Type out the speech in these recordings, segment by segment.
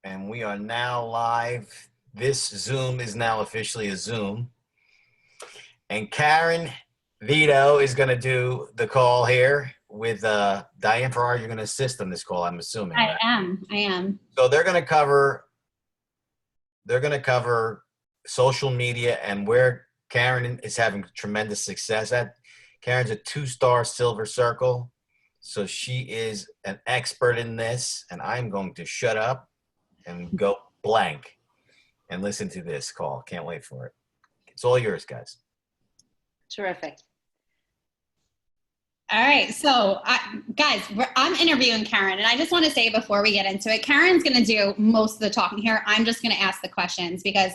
And we are now live. This Zoom is now officially a Zoom. And Karen Vito is going to do the call here with Diane Farrar. You're going to assist on this call, I'm assuming. I am. So they're going to cover social media and where Karen is having tremendous success at. Karen's a 2-star Silver Circle. So she is an expert in this, and I'm going to shut up and go blank and listen to this call. Can't wait for it. It's all yours, guys. Terrific. All right, so guys, I'm interviewing Karen, and I just want to say before we get into it, Karen's going to do most of the talking here. I'm just going to ask the questions because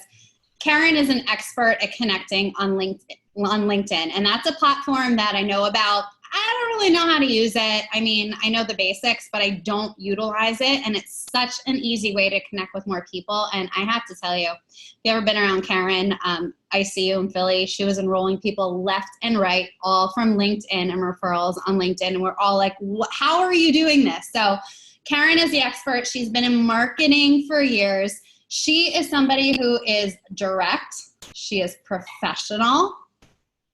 Karen is an expert at connecting on LinkedIn, and that's a platform that I know about. I don't really know how to use it. I mean, I know the basics, but I don't utilize it, and it's such an easy way to connect with more people. And I have to tell you, if you ever been around Karen, I see you in Philly. She was enrolling people left and right, all from LinkedIn and referrals on LinkedIn, and we're all like, how are you doing this? So Karen is the expert. She's been in marketing for years. She is somebody who is direct. She is professional.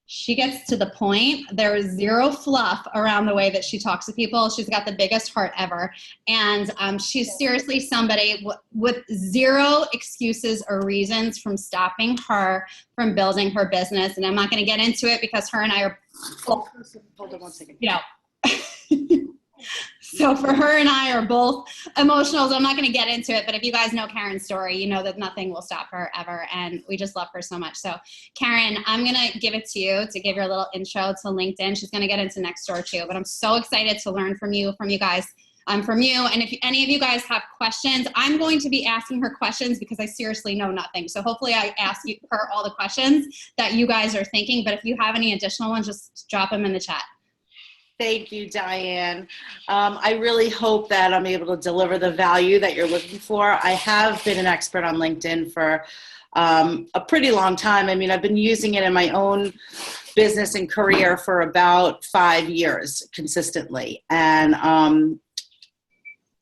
She gets to the point. There is zero fluff around the way that she talks to people. She's got the biggest heart ever. And she's seriously somebody with zero excuses or reasons from stopping her from building her business. And I'm not going to get into it because her and I are both, Hold on one second. you know. So for her and I are both emotional, so I'm not going to get into it. But if you guys know Karen's story, you know that nothing will stop her ever. And we just love her so much. So Karen, I'm going to give it to you to give your little intro to LinkedIn. She's going to get into Nextdoor too. But I'm so excited to learn from you guys. From you. And if any of you guys have questions, I'm going to be asking her questions because I seriously know nothing. So hopefully I ask her all the questions that you guys are thinking. But if you have any additional ones, just drop them in the chat. Thank you, Diane. I really hope that I'm able to deliver the value that you're looking for. I have been an expert on LinkedIn for a pretty long time. I mean, I've been using it in my own business and career for about 5 years consistently. And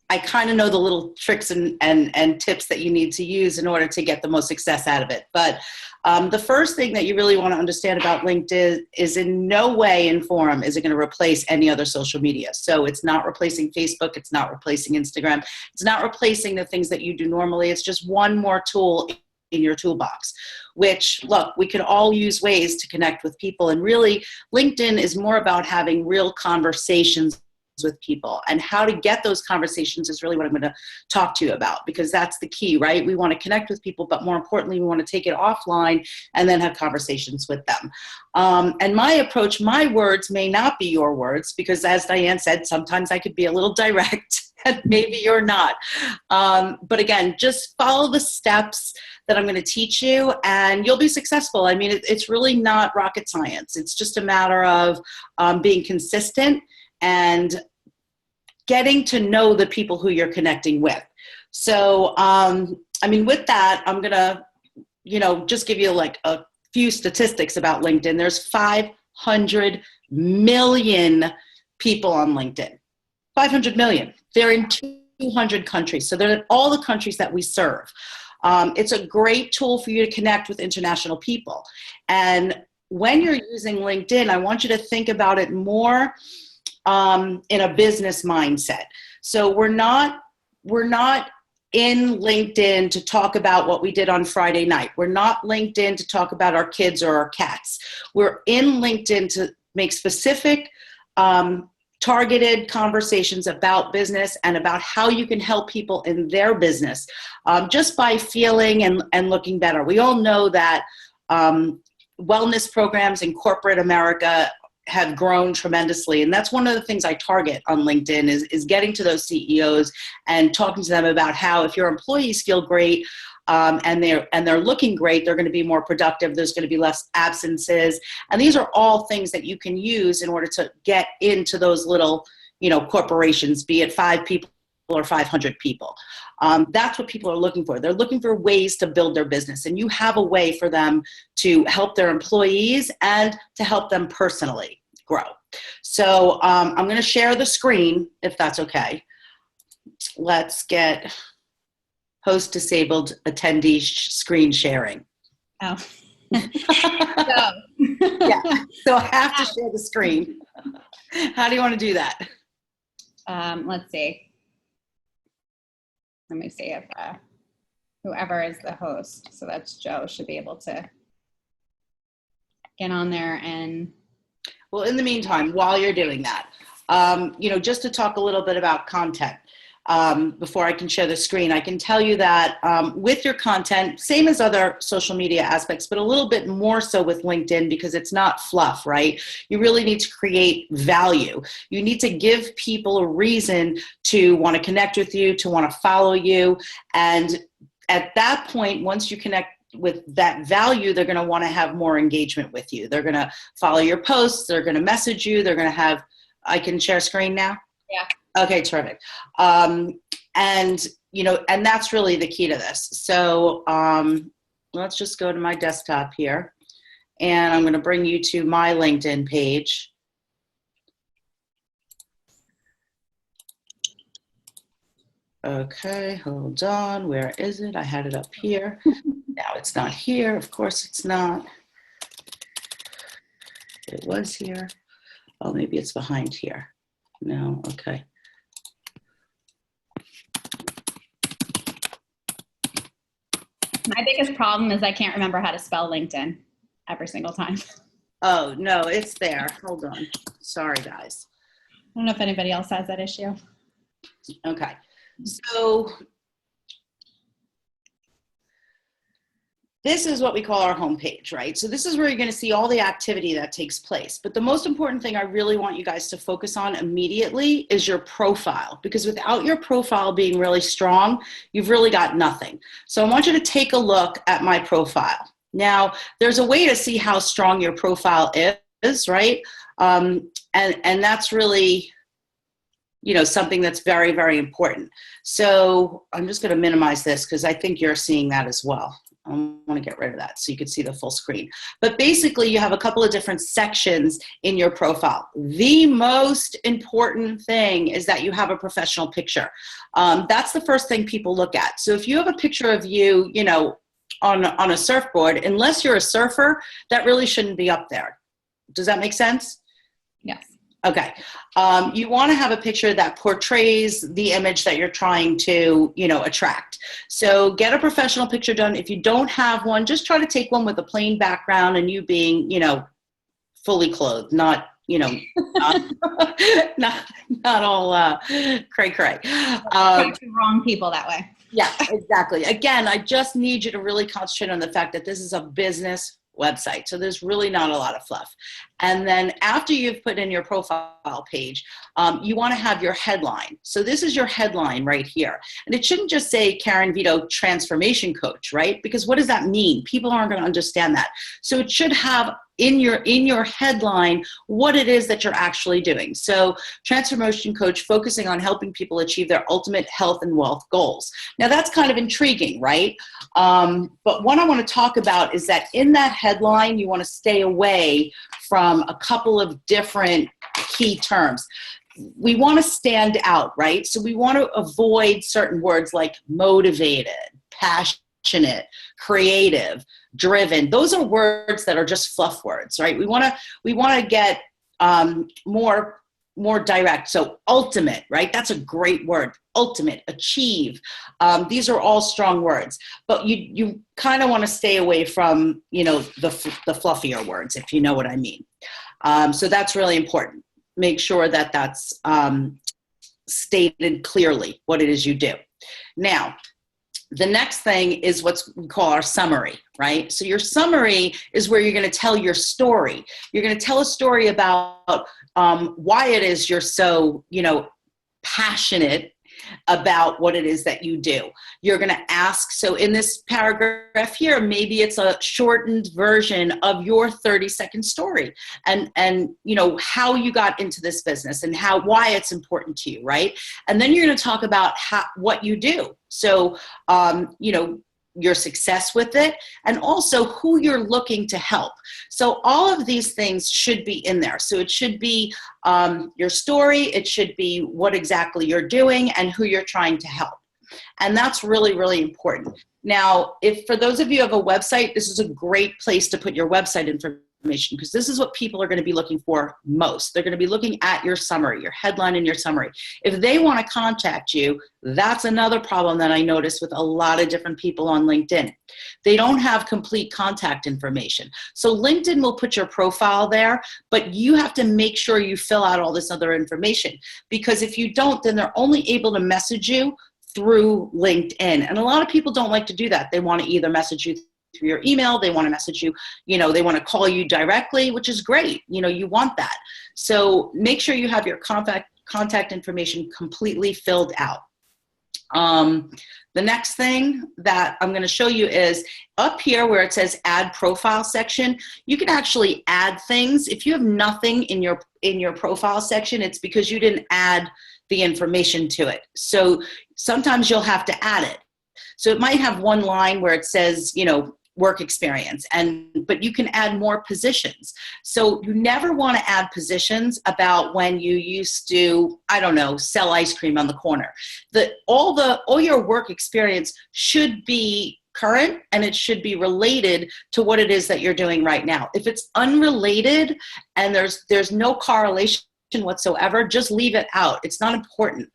I kind of know the little tricks and tips that you need to use in order to get the most success out of it. But the first thing that you really want to understand about LinkedIn is in no way in form is it going to replace any other social media. So it's not replacing Facebook. It's not replacing Instagram. It's not replacing the things that you do normally. It's just one more tool in your toolbox, which, look, we can all use ways to connect with people. And really, LinkedIn is more about having real conversations with people, and how to get those conversations is really what I'm going to talk to you about, because that's the key, right? We want to connect with people, but more importantly, we want to take it offline and then have conversations with them. And my approach, my words may not be your words, because as Diane said, sometimes I could be a little direct and maybe you're not. But again, just follow the steps that I'm going to teach you and you'll be successful. I mean, it's really not rocket science. It's just a matter of being consistent and getting to know the people who you're connecting with. So, I mean, with that, I'm going to, just give you like a few statistics about LinkedIn. There's 500 million people on LinkedIn. 500 million. They're in 200 countries. So they're in all the countries that we serve. It's a great tool for you to connect with international people. And when you're using LinkedIn, I want you to think about it more in a business mindset. So we're not in LinkedIn to talk about what we did on Friday night. We're not LinkedIn to talk about our kids or our cats. We're in LinkedIn to make specific, targeted conversations about business and about how you can help people in their business just by feeling and looking better. We all know that wellness programs in corporate America have grown tremendously. And that's one of the things I target on LinkedIn is getting to those CEOs and talking to them about how if your employees feel great and they're looking great, they're going to be more productive. There's going to be less absences. And these are all things that you can use in order to get into those little, corporations, be it 5 people or 500 people. That's what people are looking for. They're looking for ways to build their business, and you have a way for them to help their employees and to help them personally grow. So I'm going to share the screen if that's okay. Let's get Host disabled attendee screen sharing. Oh. Yeah, so I have to share the screen. How do you want to do that? Let's see. Let me see if whoever is the host, so that's Joe, should be able to get on there and. Well, in the meantime, while you're doing that, just to talk a little bit about content, before I can share the screen, I can tell you that with your content, same as other social media aspects, but a little bit more so with LinkedIn because it's not fluff, right? You really need to create value. You need to give people a reason to want to connect with you, to want to follow you. And at that point, once you connect with that value, they're going to want to have more engagement with you. They're going to follow your posts. They're going to message you. They're going to have, I can share screen now? Yeah. Okay, terrific. And that's really the key to this. So let's just go to my desktop here, and I'm going to bring you to my LinkedIn page. Okay, hold on. Where is it? I had it up here. Now it's not here. Of course it's not. It was here. Oh, maybe it's behind here. No, okay. My biggest problem is I can't remember how to spell LinkedIn every single time. Oh, no, it's there. Hold on. Sorry, guys. I don't know if anybody else has that issue. Okay. So this is what we call our homepage, right? So this is where you're going to see all the activity that takes place. But the most important thing I really want you guys to focus on immediately is your profile, because without your profile being really strong, you've really got nothing. So I want you to take a look at my profile. Now, there's a way to see how strong your profile is, right? And that's really, something that's very, very important. So I'm just going to minimize this because I think you're seeing that as well. I want to get rid of that so you can see the full screen. But basically, you have a couple of different sections in your profile. The most important thing is that you have a professional picture. That's the first thing people look at. So if you have a picture of you, on a surfboard, unless you're a surfer, that really shouldn't be up there. Does that make sense? Yes. Okay. You want to have a picture that portrays the image that you're trying to, attract. So get a professional picture done. If you don't have one, just try to take one with a plain background and you being, fully clothed, not, not all cray-cray. Talk to wrong people that way. Yeah, exactly. Again, I just need you to really concentrate on the fact that this is a business website. So there's really not a lot of fluff. And then after you've put in your profile page, you want to have your headline. So this is your headline right here. And it shouldn't just say Karen Vito Transformation Coach, right? Because what does that mean? People aren't going to understand that. So it should have in your headline what it is that you're actually doing. So transformation coach focusing on helping people achieve their ultimate health and wealth goals. Now that's kind of intriguing, right? But what I want to talk about is that in that headline, you want to stay away from a couple of different key terms. We want to stand out, right? So we want to avoid certain words like motivated, passionate, creative, driven. Those are words that are just fluff words, right? We want to get more direct. So ultimate, right? That's a great word. Ultimate, achieve. These are all strong words, but you kind of want to stay away from, the fluffier words, if you know what I mean. So that's really important. Make sure that that's stated clearly what it is you do. Now, the next thing is what we call our summary, right? So your summary is where you're going to tell your story. You're going to tell a story about why it is you're so, passionate about what it is that you do. You're going to ask, so in this paragraph here, maybe it's a shortened version of your 30-second story and how you got into this business and why it's important to you, right? And then you're going to talk about what you do. So, your success with it, and also who you're looking to help. So all of these things should be in there. So it should be your story, it should be what exactly you're doing and who you're trying to help. And that's really, really important. Now, if for those of you who have a website, this is a great place to put your website information, because this is what people are going to be looking for most. They're going to be looking at your summary, your headline and your summary. If they want to contact you, that's another problem that I notice with a lot of different people on LinkedIn. They don't have complete contact information. So LinkedIn will put your profile there, but you have to make sure you fill out all this other information, because if you don't, then they're only able to message you through LinkedIn. And a lot of people don't like to do that. They want to either message you through your email, they want to message you, they want to call you directly, which is great. You want that. So make sure you have your contact information completely filled out. The next thing that I'm going to show you is up here where it says add profile section. You can actually add things. If you have nothing in your profile section, it's because you didn't add the information to it. So sometimes you'll have to add it. So it might have one line where it says, work experience, but you can add more positions. So you never want to add positions about when you used to, sell ice cream on the corner. All your work experience should be current, and it should be related to what it is that you're doing right now. If it's unrelated and there's no correlation whatsoever, just leave it out. It's not important.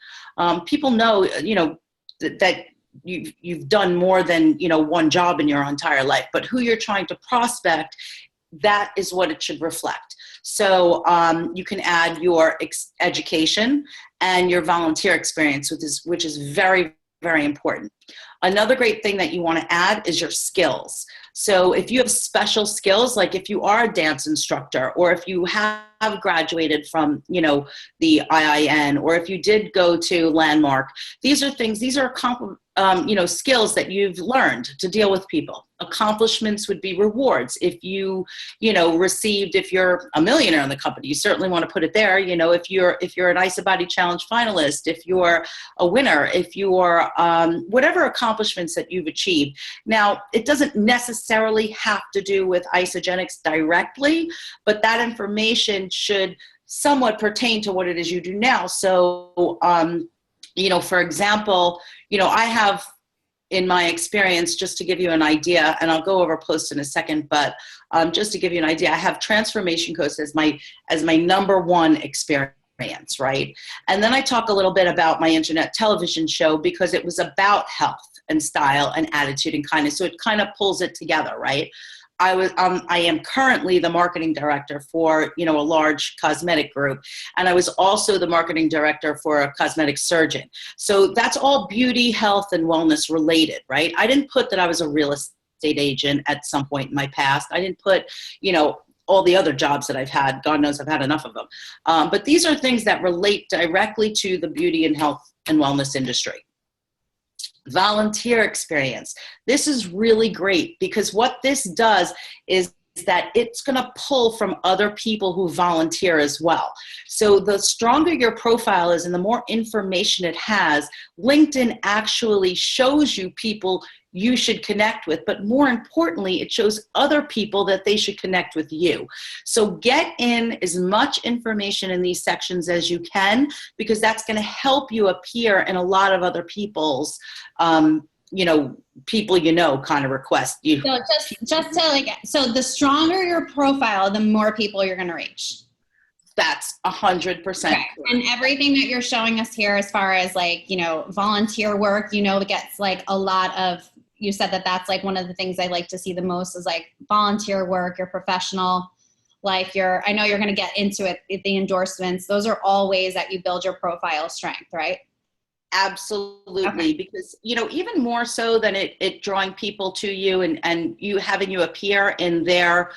People know, that you've done more than, one job in your entire life, but who you're trying to prospect, that is what it should reflect. So you can add your education and your volunteer experience, which is very, very important. Another great thing that you want to add is your skills. So if you have special skills, like if you are a dance instructor, or if you have graduated from, the IIN, or if you did go to Landmark, these are skills that you've learned to deal with people. Accomplishments would be rewards. If you if you're a millionaire in the company, you certainly want to put it there. If you're an Ice Body Challenge finalist, if you're a winner, if you're whatever accomplishments that you've achieved. Now, it doesn't necessarily have to do with Isogenics directly, but that information should somewhat pertain to what it is you do now. So, for example, I have, in my experience, just to give you an idea, and I'll go over post in a second, but just to give you an idea, I have transformation coach as my number one experience, right? And then I talk a little bit about my internet television show, because it was about health and style and attitude and kindness. So it kind of pulls it together, right? I am currently the marketing director for, a large cosmetic group. And I was also the marketing director for a cosmetic surgeon. So that's all beauty, health, and wellness related, right? I didn't put that I was a real estate agent at some point in my past. I didn't put, all the other jobs that I've had. God knows I've had enough of them. But these are things that relate directly to the beauty and health and wellness industry. Volunteer experience. This is really great, because what this does is that it's going to pull from other people who volunteer as well. So the stronger your profile is and the more information it has, LinkedIn actually shows you people you should connect with, but more importantly, it shows other people that they should connect with you. So get in as much information in these sections as you can, because that's going to help you appear in a lot of other people's, people kind of request you. So so the stronger your profile, the more people you're going to reach. That's 100%. Okay. And everything that you're showing us here, as far as volunteer work, it gets a lot of. You said that that's one of the things I like to see the most is volunteer work, your professional life, I know you're going to get into it, the endorsements. Those are all ways that you build your profile strength, right? Absolutely. Okay. Because, even more so than it drawing people to you and you having you appear in their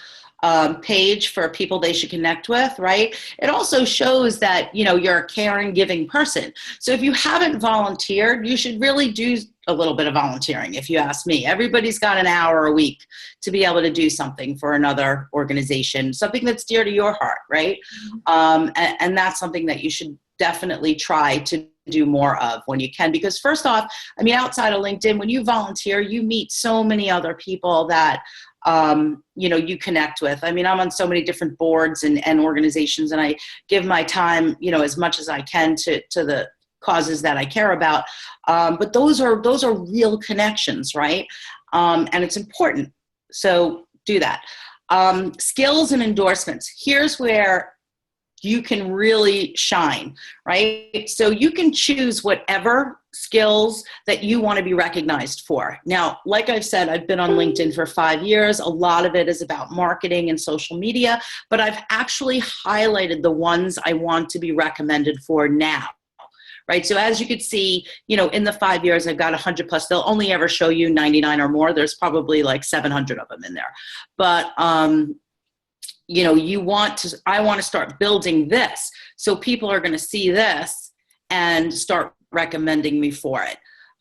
page for people they should connect with, right? It also shows that, you're a caring, giving person. So if you haven't volunteered, you should really do a little bit of volunteering, if you ask me. Everybody's got an hour a week to be able to do something for another organization, something that's dear to your heart, right? And that's something that you should definitely try to do more of when you can. Because first off, outside of LinkedIn, when you volunteer, you meet so many other people that you connect with. I'm on so many different boards and organizations, and I give my time, as much as I can to the causes that I care about. But those are real connections, right? And it's important. So do that. Skills and endorsements. Here's where you can really shine, right? So you can choose whatever skills that you want to be recognized for. Now, like I've said, I've been on LinkedIn for 5 years. A lot of it is about marketing and social media, but I've actually highlighted the ones I want to be recommended for now. Right. So as you could see, in the 5 years, I've got 100 plus. They'll only ever show you 99 or more. There's probably like 700 of them in there. But, I want to start building this. So people are going to see this and start recommending me for it.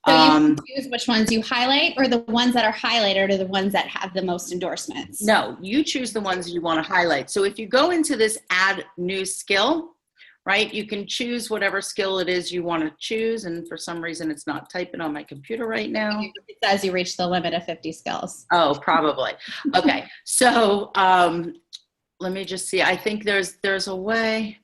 So you can choose which ones you highlight, or the ones that are highlighted are the ones that have the most endorsements? No, you choose the ones you want to highlight. So if you go into this add new skill, right, you can choose whatever skill it is you want to choose. And for some reason, it's not typing on my computer right now. It says you reach the limit of 50 skills. Oh, probably. Okay. So let me just see. I think there's a way.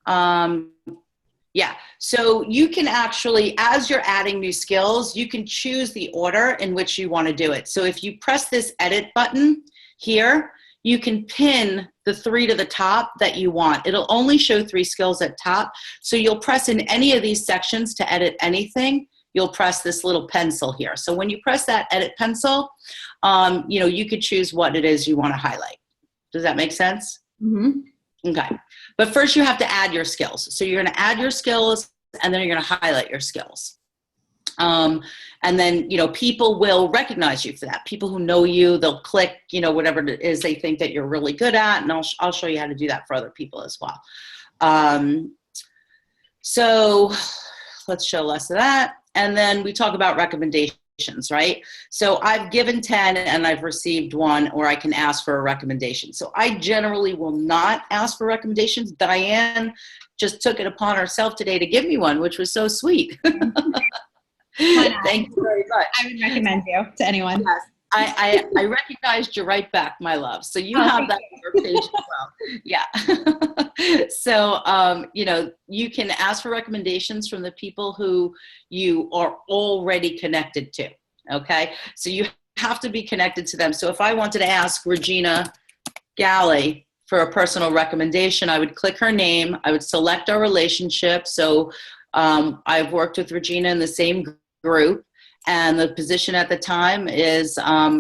Yeah. So you can actually, as you're adding new skills, you can choose the order in which you want to do it. So if you press this edit button here, you can pin the 3 to the top that you want. It'll only show 3 skills at top. So you'll press in any of these sections to edit anything. You'll press this little pencil here. So when you press that edit pencil, you could choose what it is you want to highlight. Does that make sense? Mm-hmm. Okay. But first you have to add your skills. So you're going to add your skills, and then you're going to highlight your skills. And then, people will recognize you for that. People who know you, they'll click, whatever it is they think that you're really good at. And I'll show you how to do that for other people as well. So let's show less of that. And then we talk about recommendations, right? So I've given 10 and I've received 1, or I can ask for a recommendation. So I generally will not ask for recommendations. Diane just took it upon herself today to give me one, which was so sweet. Thank you very much. I would recommend you to anyone. Yes. I recognized you right back, my love. So you have that on your page as well. Yeah. So, you can ask for recommendations from the people who you are already connected to. Okay. So you have to be connected to them. So if I wanted to ask Regina Galley for a personal recommendation, I would click her name. I would select our relationship. So I've worked with Regina in the same group, and the position at the time is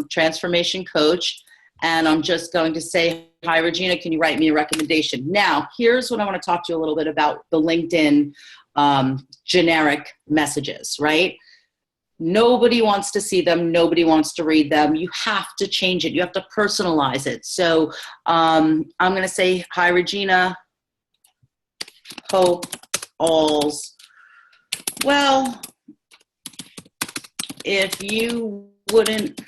transformation coach. And I'm just going to say, hi, Regina, can you write me a recommendation? Now, here's what I want to talk to you a little bit about the LinkedIn generic messages, right? Nobody wants to see them. Nobody wants to read them. You have to change it. You have to personalize it. So I'm going to say, hi, Regina. Hope all's well. If you wouldn't,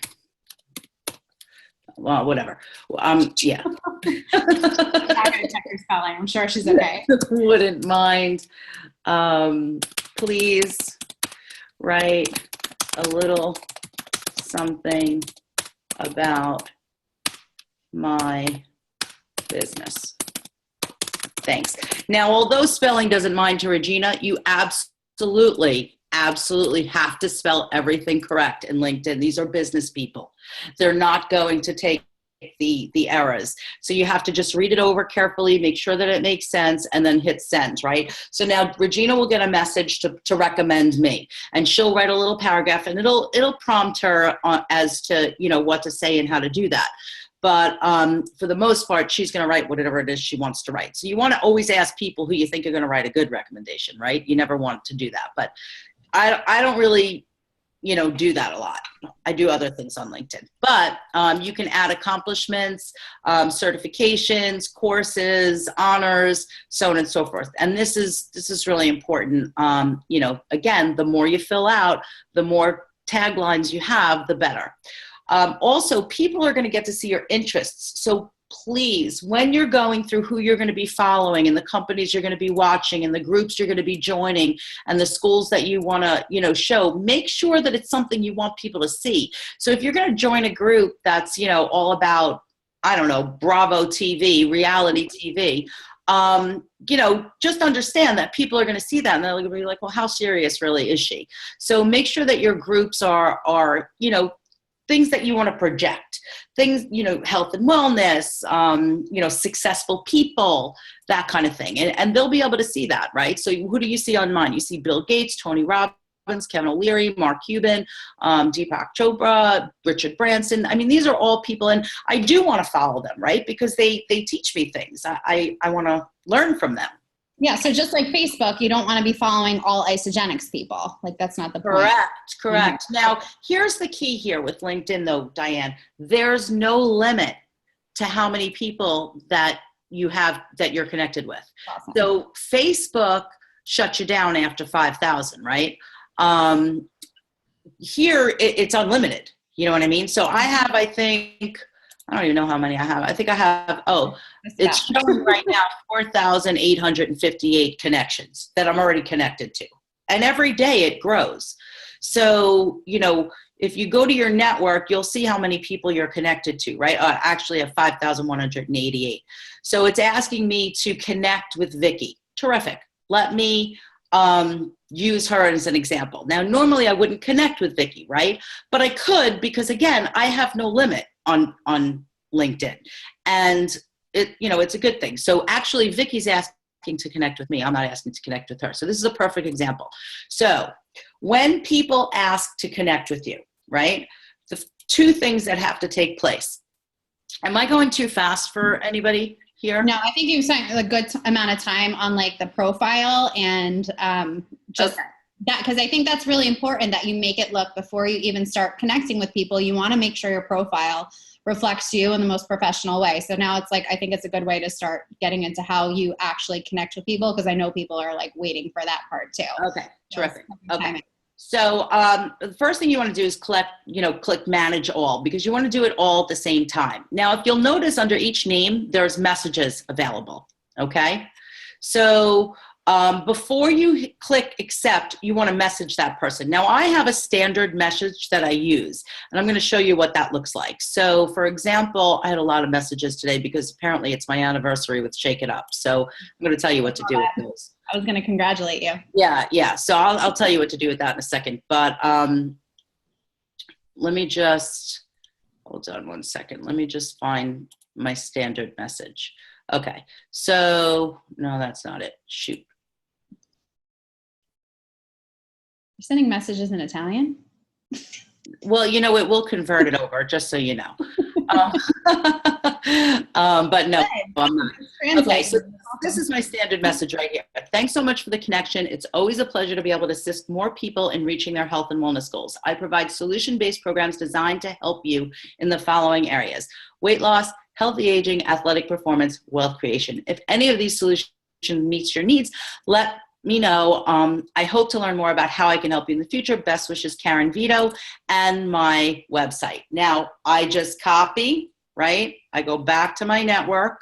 well, whatever. Yeah. I'm not going to check her spelling. I'm sure she's okay. Wouldn't mind. Please write a little something about my business. Thanks. Now, although spelling doesn't mind to Regina, you absolutely have to spell everything correct in LinkedIn. These are business people. They're not going to take the errors. So you have to just read it over carefully, make sure that it makes sense, and then hit send, right? So now Regina will get a message to recommend me, and she'll write a little paragraph, and it'll prompt her as to, what to say and how to do that. But for the most part, she's going to write whatever it is she wants to write. So you want to always ask people who you think are going to write a good recommendation, right? You never want to do that. But I don't really, do that a lot. I do other things on LinkedIn. But you can add accomplishments, certifications, courses, honors, so on and so forth. And this is really important. Again, the more you fill out, the more taglines you have, the better. Also, people are going to get to see your interests. So please, when you're going through who you're going to be following and the companies you're going to be watching and the groups you're going to be joining and the schools that you want to, show, make sure that it's something you want people to see. So if you're going to join a group that's, all about, I don't know, Bravo TV, reality TV, just understand that people are going to see that and they're going to be like, well, how serious really is she? So make sure that your groups are things that you want to project, things, health and wellness, successful people, that kind of thing. And they'll be able to see that, right? So who do you see on mine? You see Bill Gates, Tony Robbins, Kevin O'Leary, Mark Cuban, Deepak Chopra, Richard Branson. I mean, these are all people, and I do want to follow them, right? Because they teach me things. I want to learn from them. Yeah, so just like Facebook, you don't want to be following all isogenics people. Like, that's not the point. Correct. Mm-hmm. Now, here's the key here with LinkedIn, though, Diane. There's no limit to how many people that you have that you're connected with. Awesome. So Facebook shuts you down after 5,000, right? Here, it's unlimited. You know what I mean? So I have, I don't even know how many I have. I think I have, it's showing right now 4,858 connections that I'm already connected to. And every day it grows. So, if you go to your network, you'll see how many people you're connected to, right? Actually, I have 5,188. So it's asking me to connect with Vicky. Terrific. Let me use her as an example. Now, normally I wouldn't connect with Vicky, right? But I could, because again, I have no limit on LinkedIn, and it's a good thing. So actually Vicky's asking to connect with me. I'm not asking to connect with her. So this is a perfect example. So when people ask to connect with you, right? The two things that have to take place. Am I going too fast for anybody here? No, I think you spent a good amount of time on like the profile and just okay. that, because I think that's really important that you make it look before you even start connecting with people. You want to make sure your profile reflects you in the most professional way. So now it's like, I think it's a good way to start getting into how you actually connect with people, because I know people are like waiting for that part too. Okay, terrific. Okay. So the first thing you want to do is click manage all, because you want to do it all at the same time. Now, if you'll notice under each name, there's messages available. Okay. So before you click accept, you want to message that person. Now, I have a standard message that I use, and I'm going to show you what that looks like. So for example, I had a lot of messages today because apparently it's my anniversary with Shake It Up. So I'm going to tell you what to do with those. I was going to congratulate you. Yeah. So I'll tell you what to do with that in a second. But let me just, hold on one second. Let me just find my standard message. Okay. So, no, that's not it. Shoot. You're sending messages in Italian? Well, it will convert it over, just so you know. But no, I'm not. Okay, so this is my standard message right here. Thanks so much for the connection. It's always a pleasure to be able to assist more people in reaching their health and wellness goals. I provide solution-based programs designed to help you in the following areas: weight loss, healthy aging, athletic performance, wealth creation. If any of these solutions meets your needs, let me know. I hope to learn more about how I can help you in the future. Best wishes, Karen Vito, and my website. Now, I just copy, right? I go back to my network,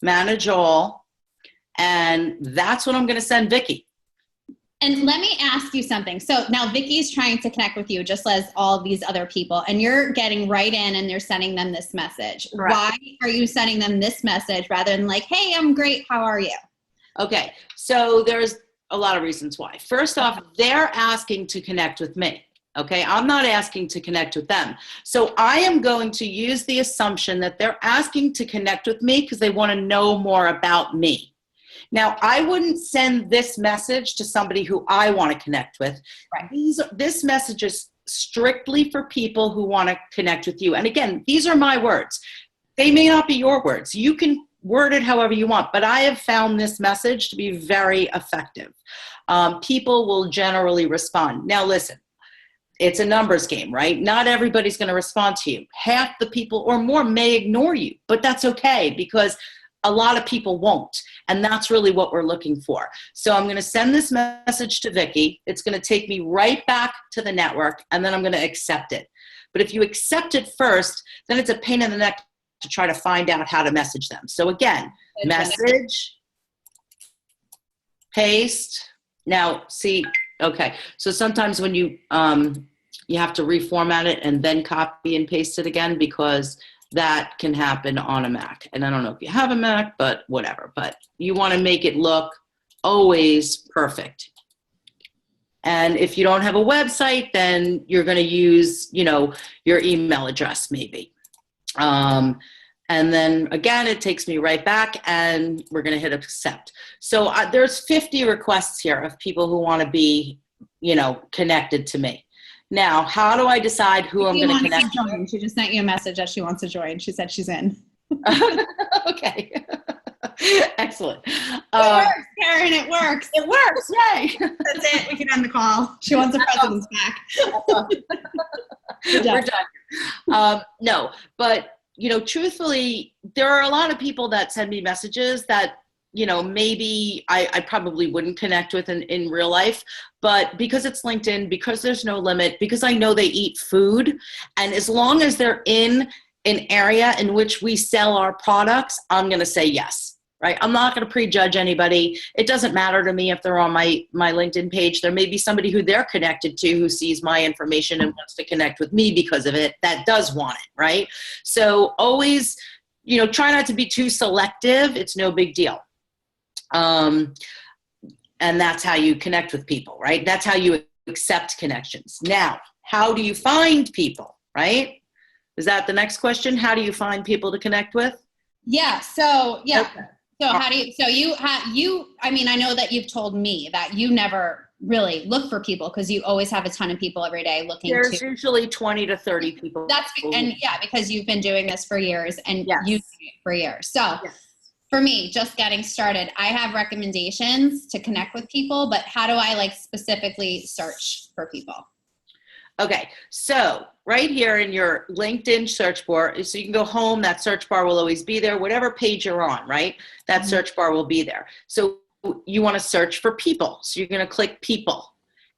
manage all, and that's what I'm going to send Vicky. And let me ask you something. So now Vicky's trying to connect with you just as all these other people, and you're getting right in and you're sending them this message. Correct. Why are you sending them this message rather than like, hey, I'm great, how are you? Okay, so there's a lot of reasons why. First off, they're asking to connect with me. Okay, I'm not asking to connect with them. So I am going to use the assumption that they're asking to connect with me because they want to know more about me. Now, I wouldn't send this message to somebody who I want to connect with. Right. This message is strictly for people who want to connect with you. And again, these are my words. They may not be your words. You can word it however you want, but I have found this message to be very effective. People will generally respond. Now, listen, it's a numbers game, right? Not everybody's going to respond to you. Half the people or more may ignore you, but that's okay because a lot of people won't. And that's really what we're looking for. So I'm going to send this message to Vicky. It's going to take me right back to the network, and then I'm going to accept it. But if you accept it first, then it's a pain in the neck to try to find out how to message them. So again, message, paste. Now, see, okay. So sometimes when you have to reformat it and then copy and paste it again because that can happen on a Mac. And I don't know if you have a Mac, but whatever. But you want to make it look always perfect. And if you don't have a website, then you're going to use, your email address maybe. And then again, it takes me right back and we're going to hit accept. So there's 50 requests here of people who want to be, connected to me. Now, how do I decide who I'm going to connect with? She just sent you a message that she wants to join. She said she's in. Okay. Excellent. It works, Karen. It works. It works. Yay. That's it. We can end the call. She wants her president's back. We're done. No, but truthfully, there are a lot of people that send me messages that, maybe I probably wouldn't connect with in real life, but because it's LinkedIn, because there's no limit, because I know they eat food, and as long as they're in an area in which we sell our products, I'm going to say yes. Right? I'm not going to prejudge anybody. It doesn't matter to me if they're on my LinkedIn page. There may be somebody who they're connected to who sees my information and wants to connect with me because of it, that does want it, right? So always, try not to be too selective. It's no big deal. And that's how you connect with people, right? That's how you accept connections. Now, how do you find people, right? Is that the next question? How do you find people to connect with? Yeah. So, yeah. Okay. So how do you, I mean, I know that you've told me that you never really look for people because you always have a ton of people every day looking. There's usually 20 to 30 people. Because you've been doing this for years and yes. you've been doing it for years. So yes. For me, just getting started, I have recommendations to connect with people, but how do I specifically search for people? Okay, so right here in your LinkedIn search bar, so you can go home, that search bar will always be there, whatever page you're on, right? That Mm-hmm. search bar will be there. So you want to search for people. So you're going to click people.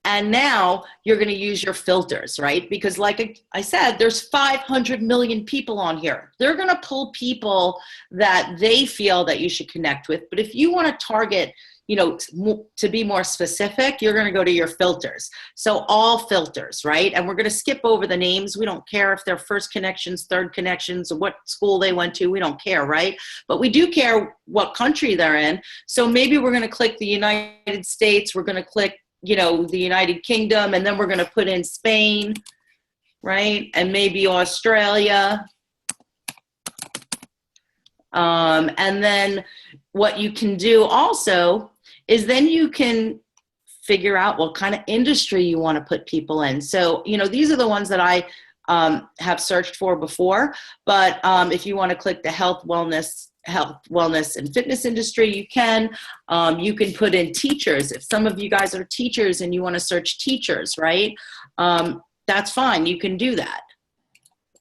And now you're going to use your filters, right? Because like I said, there's 500 million people on here. They're going to pull people that they feel that you should connect with. But if you want to target, to be more specific, you're going to go to your filters. So all filters, right? And we're going to skip over the names. We don't care if they're first connections, third connections, or what school they went to. We don't care, right? But we do care what country they're in. So maybe we're going to click the United States. We're going to click, the United Kingdom, and then we're going to put in Spain, right? And maybe Australia. And then what you can do also is then you can figure out what kind of industry you want to put people in. So, these are the ones that I have searched for before, but if you want to click the health, wellness, and fitness industry, you can put in teachers. If some of you guys are teachers and you want to search teachers, right? That's fine. You can do that.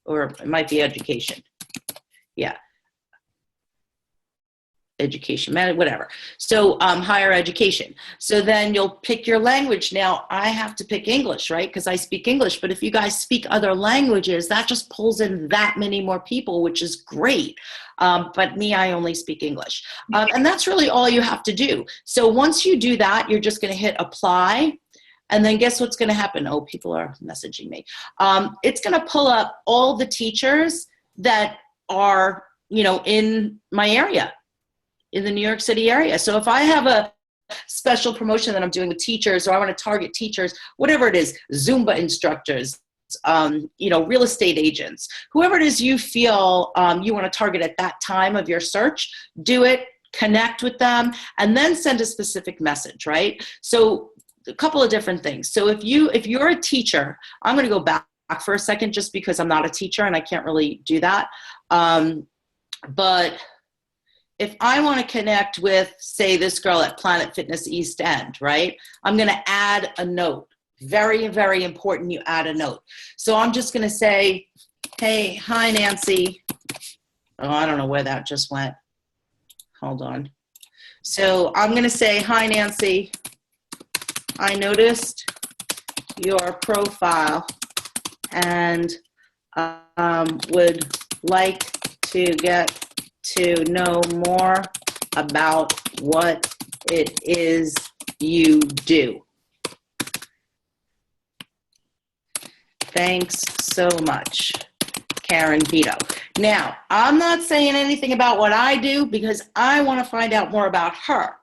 Or it might be education. Yeah. Education, whatever. So higher education. So then you'll pick your language. Now I have to pick English, right? Because I speak English, but if you guys speak other languages, that just pulls in that many more people, which is great. But me, I only speak English. And that's really all you have to do. So once you do that, you're just going to hit apply. And then guess what's going to happen? Oh, people are messaging me. It's going to pull up all the teachers that are, in my area, in the New York City area. So if I have a special promotion that I'm doing with teachers, or I want to target teachers, whatever it is, Zumba instructors, real estate agents, whoever it is you feel you want to target at that time of your search, do it, connect with them, and then send a specific message, right? So a couple of different things. So if you're a teacher, I'm going to go back for a second just because I'm not a teacher and I can't really do that. But if I want to connect with, say, this girl at Planet Fitness East End, right? I'm going to add a note. Very, very important you add a note. So I'm just going to say, hey, hi, Nancy. Oh, I don't know where that just went. Hold on. So I'm going to say, hi, Nancy. I noticed your profile and would like to get to know more about what it is you do. Thanks so much. Karen Vito. Now, I'm not saying anything about what I do because I want to find out more about her,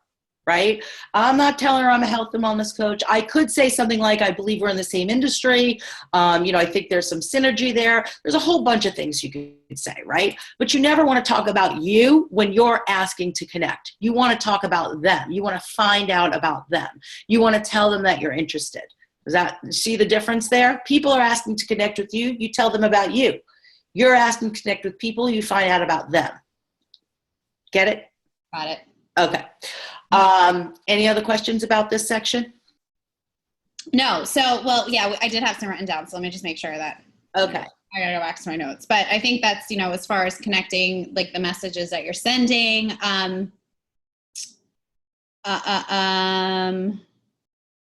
right? I'm not telling her I'm a health and wellness coach. I could say something like, I believe we're in the same industry. I think there's some synergy there. There's a whole bunch of things you could say, right? But you never want to talk about you when you're asking to connect. You want to talk about them. You want to find out about them. You want to tell them that you're interested. See the difference there? People are asking to connect with you. You tell them about you. You're asking to connect with people. You find out about them. Get it? Got it. Okay. Any other questions about this section? No. So, well, yeah, I did have some written down. So let me just make sure that. Okay. I gotta go back to my notes. But I think that's, as far as connecting, like the messages that you're sending.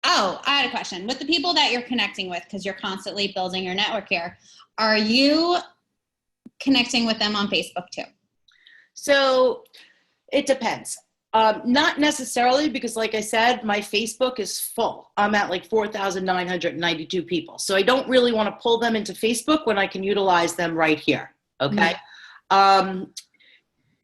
Oh, I had a question. With the people that you're connecting with, because you're constantly building your network here, are you connecting with them on Facebook too? So it depends. Not necessarily, because like I said, my Facebook is full. I'm at like 4,992 people. So I don't really want to pull them into Facebook when I can utilize them right here. Okay.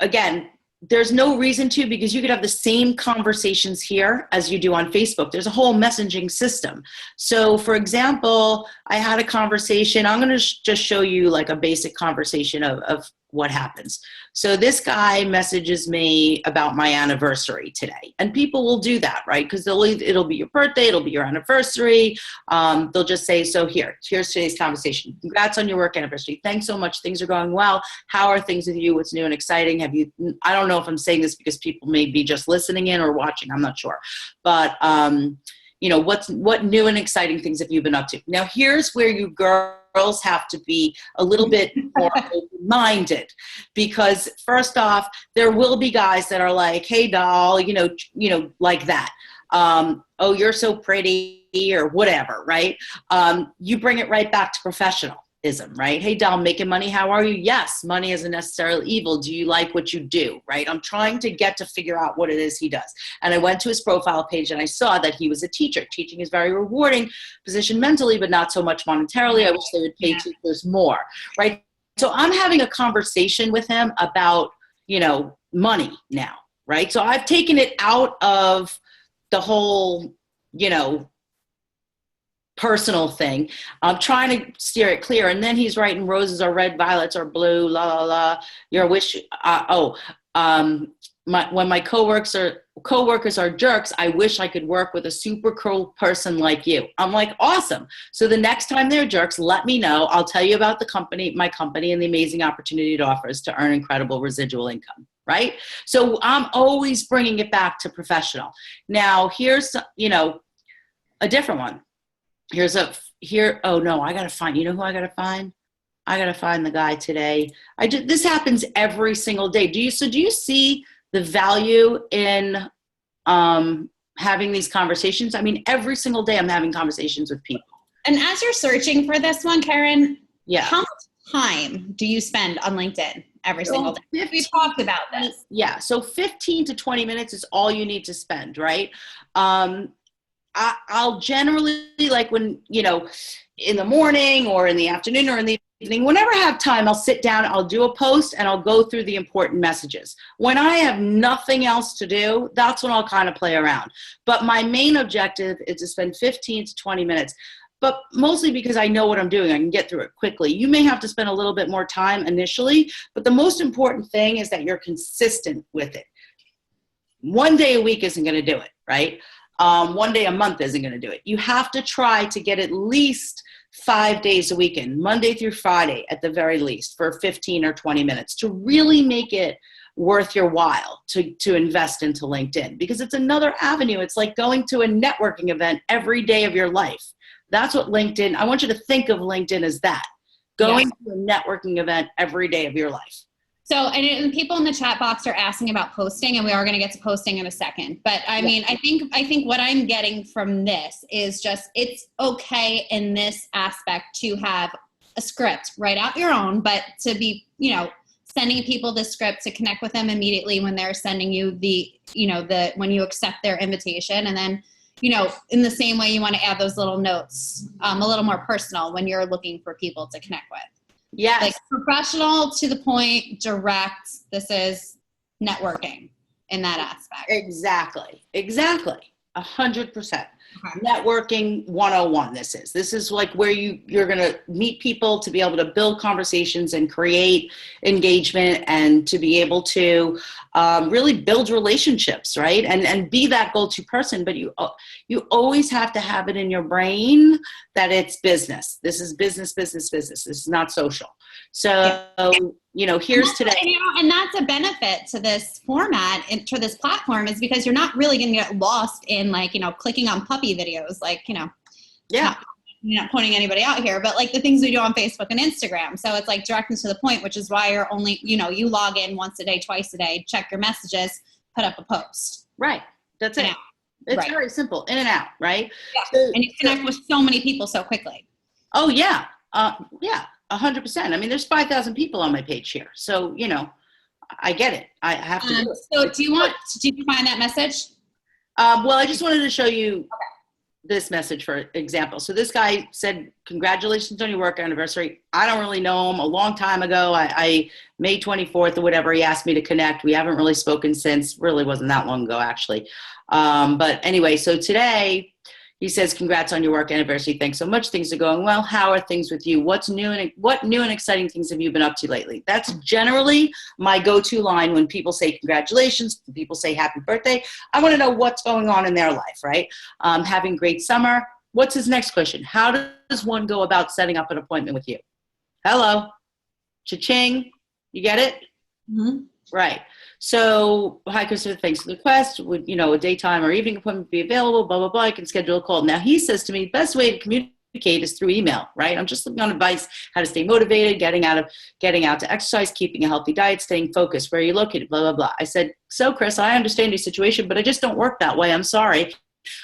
Again, there's no reason to, because you could have the same conversations here as you do on Facebook. There's a whole messaging system. So for example, I had a conversation. I'm going to just show you like a basic conversation of what happens. So this guy messages me about my anniversary today, and people will do that, right? Because it'll be your birthday, it'll be your anniversary. They'll just say, so here's today's conversation. Congrats on your work anniversary. Thanks so much. Things are going well. How are things with you? What's new and exciting? I don't know if I'm saying this because people may be just listening in or watching. I'm not sure. But, what new and exciting things have you been up to? Now, here's where you girls have to be a little bit more open-minded, because first off, there will be guys that are like, hey doll, like that. Oh, you're so pretty or whatever, right? You bring it right back to professionalism, right? Hey doll, making money, how are you? Yes, money isn't necessarily evil. Do you like what you do, right? I'm trying to get to figure out what it is he does. And I went to his profile page and I saw that he was a teacher. Teaching is very rewarding position mentally, but not so much monetarily. I wish they would pay teachers more, right? So I'm having a conversation with him about, money now, right? So I've taken it out of the whole, personal thing. I'm trying to steer it clear. And then he's writing roses are red, violets are blue, la, la, la. Your wish. When my coworkers are jerks, I wish I could work with a super cool person like you. I'm like, awesome. So the next time they're jerks, let me know. I'll tell you about my company and the amazing opportunity it offers to earn incredible residual income. Right? So I'm always bringing it back to professional. Now here's, a different one. Oh no, I got to find, who I got to find? I got to find the guy today. This happens every single day. Do you see the value in having these conversations? I mean, every single day I'm having conversations with people. And as you're searching for this one, Karen, how much time do you spend on LinkedIn every single day? We've talked about this. Yeah. So 15 to 20 minutes is all you need to spend, right? I'll generally, like when, in the morning or in the afternoon or in the evening, whenever I have time, I'll sit down, I'll do a post and I'll go through the important messages. When I have nothing else to do, that's when I'll kind of play around. But my main objective is to spend 15 to 20 minutes, but mostly because I know what I'm doing. I can get through it quickly. You may have to spend a little bit more time initially, but the most important thing is that you're consistent with it. One day a week isn't going to do it, right? One day a month isn't going to do it. You have to try to get at least 5 days a week in, Monday through Friday at the very least, for 15 or 20 minutes to really make it worth your while to invest into LinkedIn, because it's another avenue. It's like going to a networking event every day of your life. That's what LinkedIn, I want you to think of LinkedIn as that, going to a networking event every day of your life. So, and people in the chat box are asking about posting, and we are going to get to posting in a second. But I mean, I think what I'm getting from this is just, it's okay in this aspect to have a script, write out your own, but to be, sending people the script to connect with them immediately when they're sending you when you accept their invitation. And then, in the same way, you want to add those little notes, a little more personal when you're looking for people to connect with. Yes. Like professional, to the point, direct. This is networking in that aspect. Exactly. 100%. Okay. Networking 101. This is like where you're going to meet people to be able to build conversations and create engagement and to be able to really build relationships, right? And be that go-to person. But you always have to have it in your brain that it's business. This is business. This is not social. So, here's today. And that's a benefit to this format and to this platform, is because you're not really going to get lost in clicking on puppy videos, Yeah. Not pointing anybody out here, but like the things we do on Facebook and Instagram. So it's like direct and to the point, which is why you're only, you log in once a day, twice a day, check your messages, put up a post. Right. That's it. It's very simple, in and out, right? Yeah. So, and you connect with so many people so quickly. Oh yeah. 100%. I mean, there's 5,000 people on my page here. So, I get it. I have to do it. So did you find that message? Well, I just wanted to show you this message, for example. So this guy said, congratulations on your work anniversary. I don't really know him. A long time ago, I May 24th or whatever, he asked me to connect. We haven't really spoken since. Really wasn't that long ago, actually. But anyway, so today, he says, congrats on your work anniversary. Thanks so much. Things are going well. How are things with you? What new and exciting things have you been up to lately? That's generally my go-to line when people say congratulations, when people say happy birthday. I want to know what's going on in their life, right? Having great summer. What's his next question? How does one go about setting up an appointment with you? Hello. Cha-ching. You get it? Mm-hmm. Right. So, hi, Christopher, thanks for the request. Would, a daytime or evening appointment be available? Blah, blah, blah. I can schedule a call. Now, he says to me, best way to communicate is through email, right? I'm just looking on advice, how to stay motivated, getting out to exercise, keeping a healthy diet, staying focused. Where are you located? Blah, blah, blah. I said, so, Chris, I understand your situation, but I just don't work that way. I'm sorry.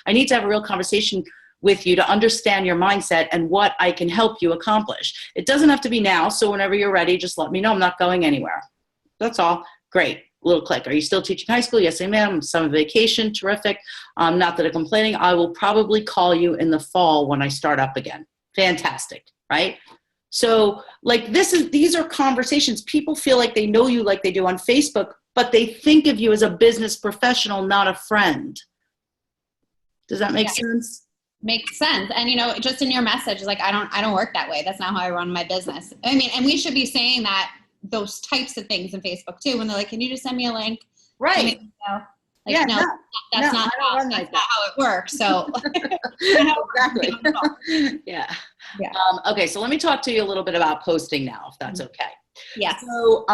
I need to have a real conversation with you to understand your mindset and what I can help you accomplish. It doesn't have to be now. So whenever you're ready, just let me know. I'm not going anywhere. That's all. Great. Little click. Are you still teaching high school? Yes, I am. Summer vacation. Terrific. Not that I'm complaining. I will probably call you in the fall when I start up again. Fantastic. Right? So these are conversations. People feel like they know you like they do on Facebook, but they think of you as a business professional, not a friend. Does that make sense? Makes sense. And just in your message, like, I don't work that way. That's not how I run my business. I mean, and we should be saying that, those types of things in Facebook too, when they're like, can you just send me a link? Right. That's not how it works. So exactly. Yeah. Okay. So let me talk to you a little bit about posting now, if that's okay. Yeah. So,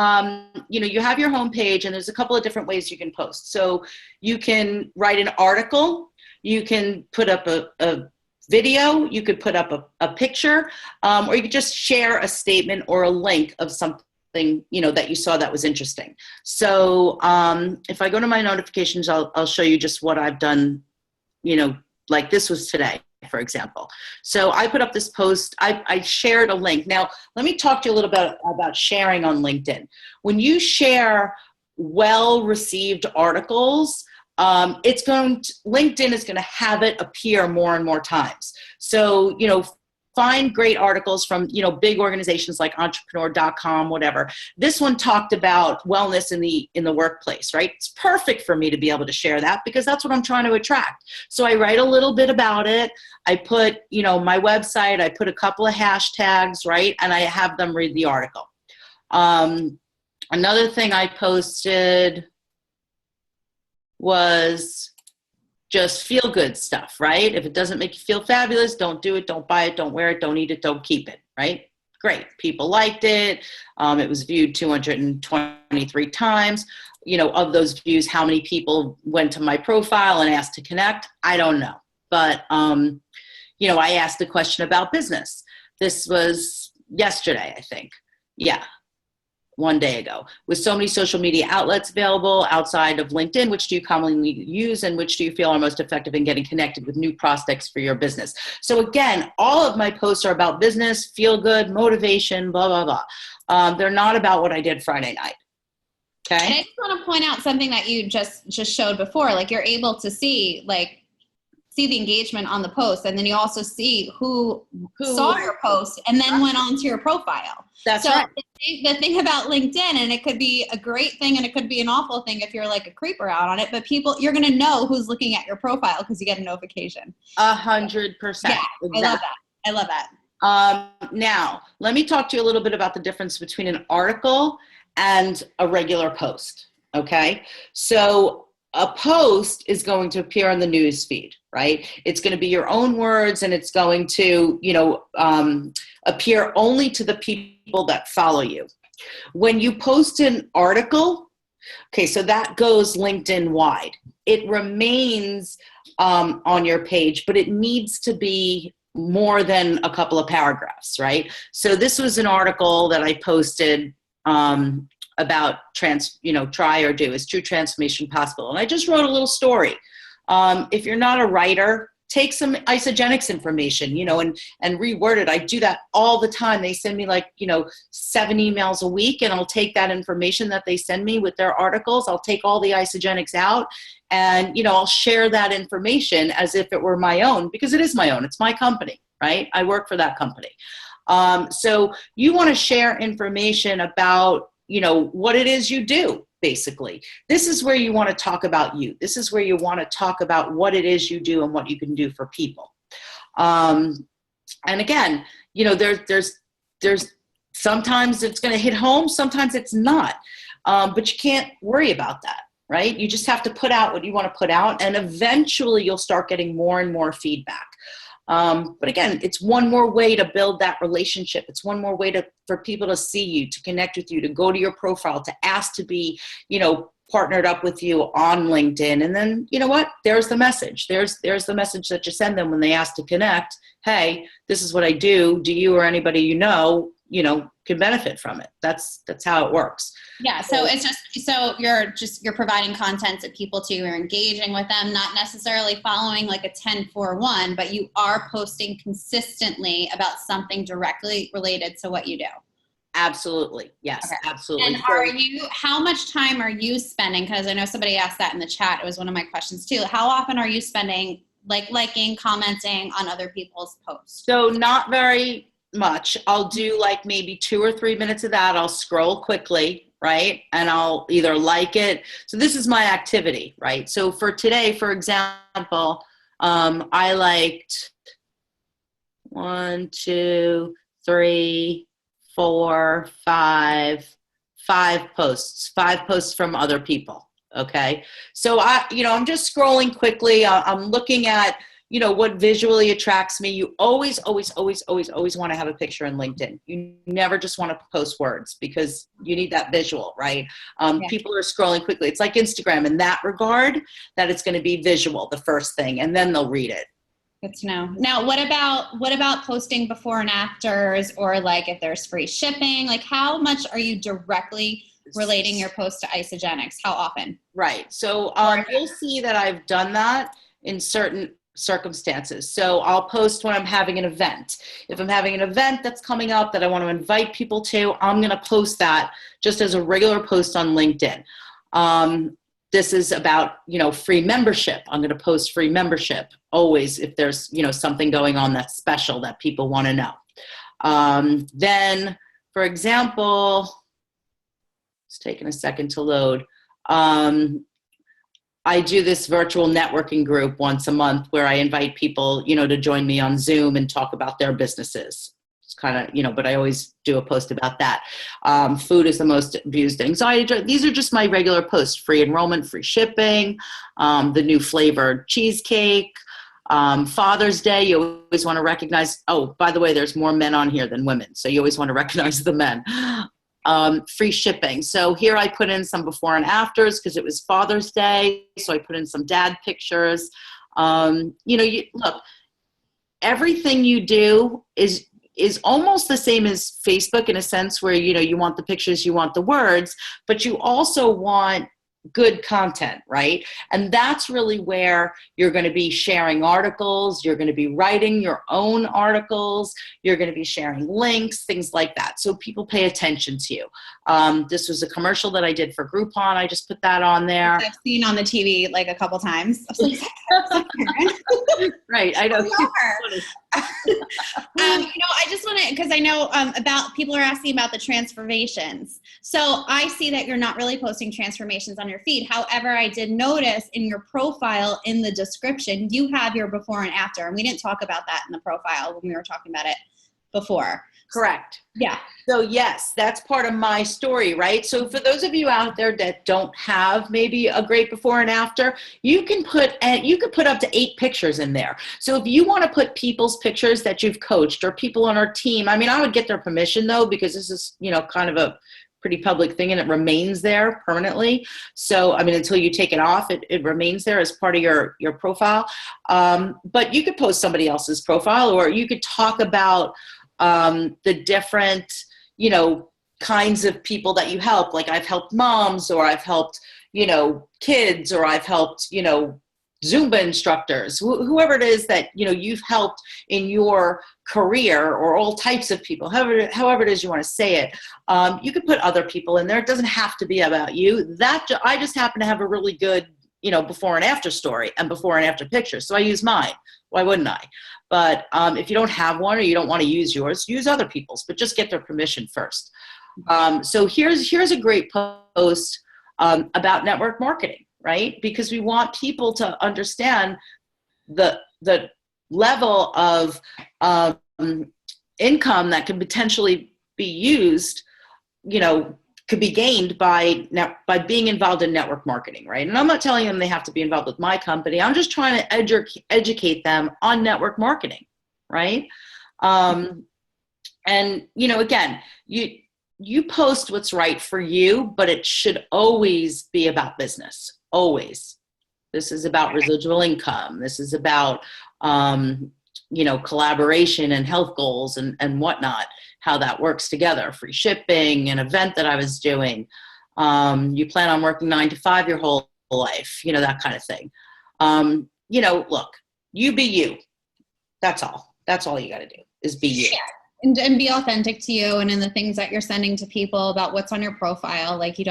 you have your homepage and there's a couple of different ways you can post. So you can write an article, you can put up a video, you could put up a picture, or you could just share a statement or a link of something that you saw that was interesting. So if I go to my notifications, I'll show you just what I've done, like this was today, for example. So I put up this post, I shared a link. Now, let me talk to you a little bit about sharing on LinkedIn. When you share well-received articles, LinkedIn is going to have it appear more and more times. So, find great articles from, big organizations like entrepreneur.com, whatever. This one talked about wellness in the workplace, right? It's perfect for me to be able to share that because that's what I'm trying to attract. So I write a little bit about it. I put, my website, I put a couple of hashtags, right? And I have them read the article. Another thing I posted was just feel good stuff, right? If it doesn't make you feel fabulous, don't do it, don't buy it, don't wear it, don't eat it, don't keep it, right? Great. People liked it. It was viewed 223 times. Of those views, how many people went to my profile and asked to connect? I don't know. But, I asked a question about business. This was yesterday, I think. Yeah. One day ago. With so many social media outlets available outside of LinkedIn, which do you commonly use and which do you feel are most effective in getting connected with new prospects for your business? So again, all of my posts are about business, feel good, motivation, blah, blah, blah. They're not about what I did Friday night. Okay. And I just want to point out something that you just showed before. Like, you're able to see, like, see the engagement on the post, and then you also see who saw your post and then went on to your profile. That's so right. The thing about LinkedIn, and it could be a great thing and it could be an awful thing if you're like a creeper out on it, but you're going to know who's looking at your profile because you get a notification. 100%. Yeah, exactly. I love that. Now, let me talk to you a little bit about the difference between an article and a regular post. Okay. So a post is going to appear on the news feed, right? It's going to be your own words, and it's going to, appear only to the people that follow you. When you post an article, okay, so that goes LinkedIn wide. It remains on your page, but it needs to be more than a couple of paragraphs, right? So this was an article that I posted about try or do, is true transformation possible? And I just wrote a little story. If you're not a writer, take some isogenics information, and reword it. I do that all the time. They send me 7 emails a week, and I'll take that information that they send me with their articles. I'll take all the isogenics out, and, I'll share that information as if it were my own, because it is my own. It's my company, right? I work for that company. So you want to share information about, what it is you do. Basically, this is where you want to talk about you. This is where you want to talk about what it is you do and what you can do for people. And again, there's sometimes it's going to hit home, sometimes it's not. But you can't worry about that, right? You just have to put out what you want to put out, and eventually you'll start getting more and more feedback. But again, it's one more way to build that relationship. It's one more way for people to see you, to connect with you, to go to your profile, to ask to be, partnered up with you on LinkedIn. And then, you know what? There's the message. There's the message that you send them when they ask to connect. Hey, this is what I do. Do you or anybody can benefit from it? That's how it works. Yeah. So it's you're providing content to people too. You're engaging with them, not necessarily following like a 10-4-1, but you are posting consistently about something directly related to what you do. Absolutely. Yes, okay. Absolutely. And how much time are you spending? Because I know somebody asked that in the chat. It was one of my questions too. How often are you spending liking, commenting on other people's posts? So not very much. I'll do maybe 2 or 3 minutes of that. I'll scroll quickly, right? And I'll either like it. So this is my activity, right? So for today, for example, I liked 1, 2, 3, 4, 5 posts, 5 posts from other people. Okay. So I'm just scrolling quickly. I'm looking at, what visually attracts me. You always want to have a picture in LinkedIn. You never just want to post words, because you need that visual, right? People are scrolling quickly. It's like Instagram in that regard, that it's going to be visual, the first thing, and then they'll read it. Good to know. Now, what about posting before and afters, or if there's free shipping? How much are you directly relating your post to isogenics? How often? Right. So you'll see that I've done that in certain circumstances. So I'll post when I'm having an event. If I'm having an event that's coming up that I want to invite people to, I'm going to post that just as a regular post on LinkedIn. This is about, free membership. I'm going to post free membership always if there's, something going on that's special that people want to know. Then, for example, it's taking a second to load. I do this virtual networking group once a month where I invite people, to join me on Zoom and talk about their businesses. It's kind of, but I always do a post about that. Food is the most abused anxiety drug. These are just my regular posts: free enrollment, free shipping, the new flavored cheesecake, Father's Day. You always want to recognize, oh, by the way, there's more men on here than women. So you always want to recognize the men. Free shipping. So here I put in some before and afters because it was Father's Day. So I put in some dad pictures. Look, everything you do is almost the same as Facebook in a sense where, you want the pictures, you want the words, but you also want good content, right? And that's really where you're going to be sharing articles, you're going to be writing your own articles, you're going to be sharing links, things like that. So people pay attention to you. This was a commercial that I did for Groupon. I just put that on there. I've seen on the TV like a couple times. I was like, right, I know. I just want to, because I know about people are asking about the transformations. So I see that you're not really posting transformations on your feed. However, I did notice in your profile in the description, you have your before and after. And we didn't talk about that in the profile when we were talking about it before. Correct. Yeah. So yes, that's part of my story, right? So for those of you out there that don't have maybe a great before and after, you can put up to 8 pictures in there. So if you want to put people's pictures that you've coached or people on our team, I mean, I would get their permission though, because this is, kind of a pretty public thing and it remains there permanently. So, I mean, until you take it off, it remains there as part of your profile. But you could post somebody else's profile, or you could talk about the different, kinds of people that you help. Like I've helped moms, or I've helped, kids, or I've helped, Zumba instructors, whoever it is that, you've helped in your career, or all types of people, however it is you want to say it. You could put other people in there. It doesn't have to be about you. I just happen to have a really good, before and after story and before and after pictures. So I use mine. Why wouldn't I? But if you don't have one, or you don't want to use yours, use other people's, but just get their permission first. So here's a great post about network marketing, right? Because we want people to understand the level of income that can potentially be used, could be gained by being involved in network marketing, right? And I'm not telling them they have to be involved with my company. I'm just trying to educate them on network marketing, right? And again, you post what's right for you, but it should always be about business. Always. This is about residual income. This is about collaboration and health goals and whatnot, how that works together, free shipping, an event that I was doing. You plan on working 9 to 5 your whole life, that kind of thing. Look, you be you. That's all. That's all you got to do is be you. Yeah. And be authentic to you, and in the things that you're sending to people about what's on your profile. Like Just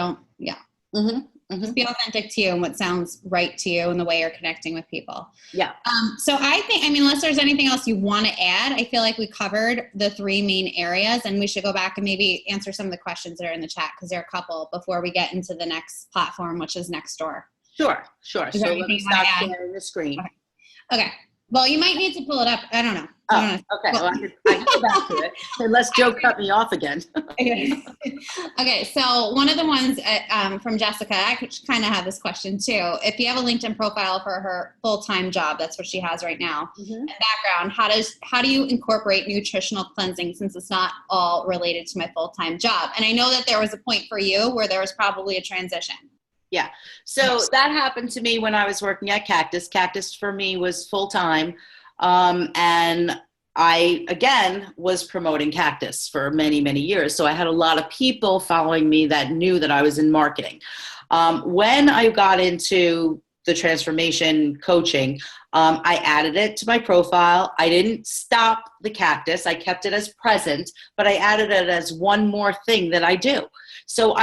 be authentic to you and what sounds right to you and the way you're connecting with people. Yeah. So I think, unless there's anything else you want to add, I feel like we covered the 3 main areas, and we should go back and maybe answer some of the questions that are in the chat, because there are a couple before we get into the next platform, which is Nextdoor. Sure. So let me stop sharing the screen. Okay. Well, you might need to pull it up. I don't know. Okay. Well, I can go back to it unless Joe cut me off again. Okay. So one of the ones from Jessica, I kind of have this question too. If you have a LinkedIn profile for her full-time job, that's what she has right now. And background, how do you incorporate nutritional cleansing, since it's not all related to my full-time job? And I know that there was a point for you where there was probably a transition. Yeah. So that happened to me when I was working at Cactus. Cactus for me was full-time. And I, again, was promoting Cactus for many, many years. So I had a lot of people following me that knew that I was in marketing. When I got into the transformation coaching, I added it to my profile. I didn't stop the Cactus. I kept it as present, but I added it as one more thing that I do. So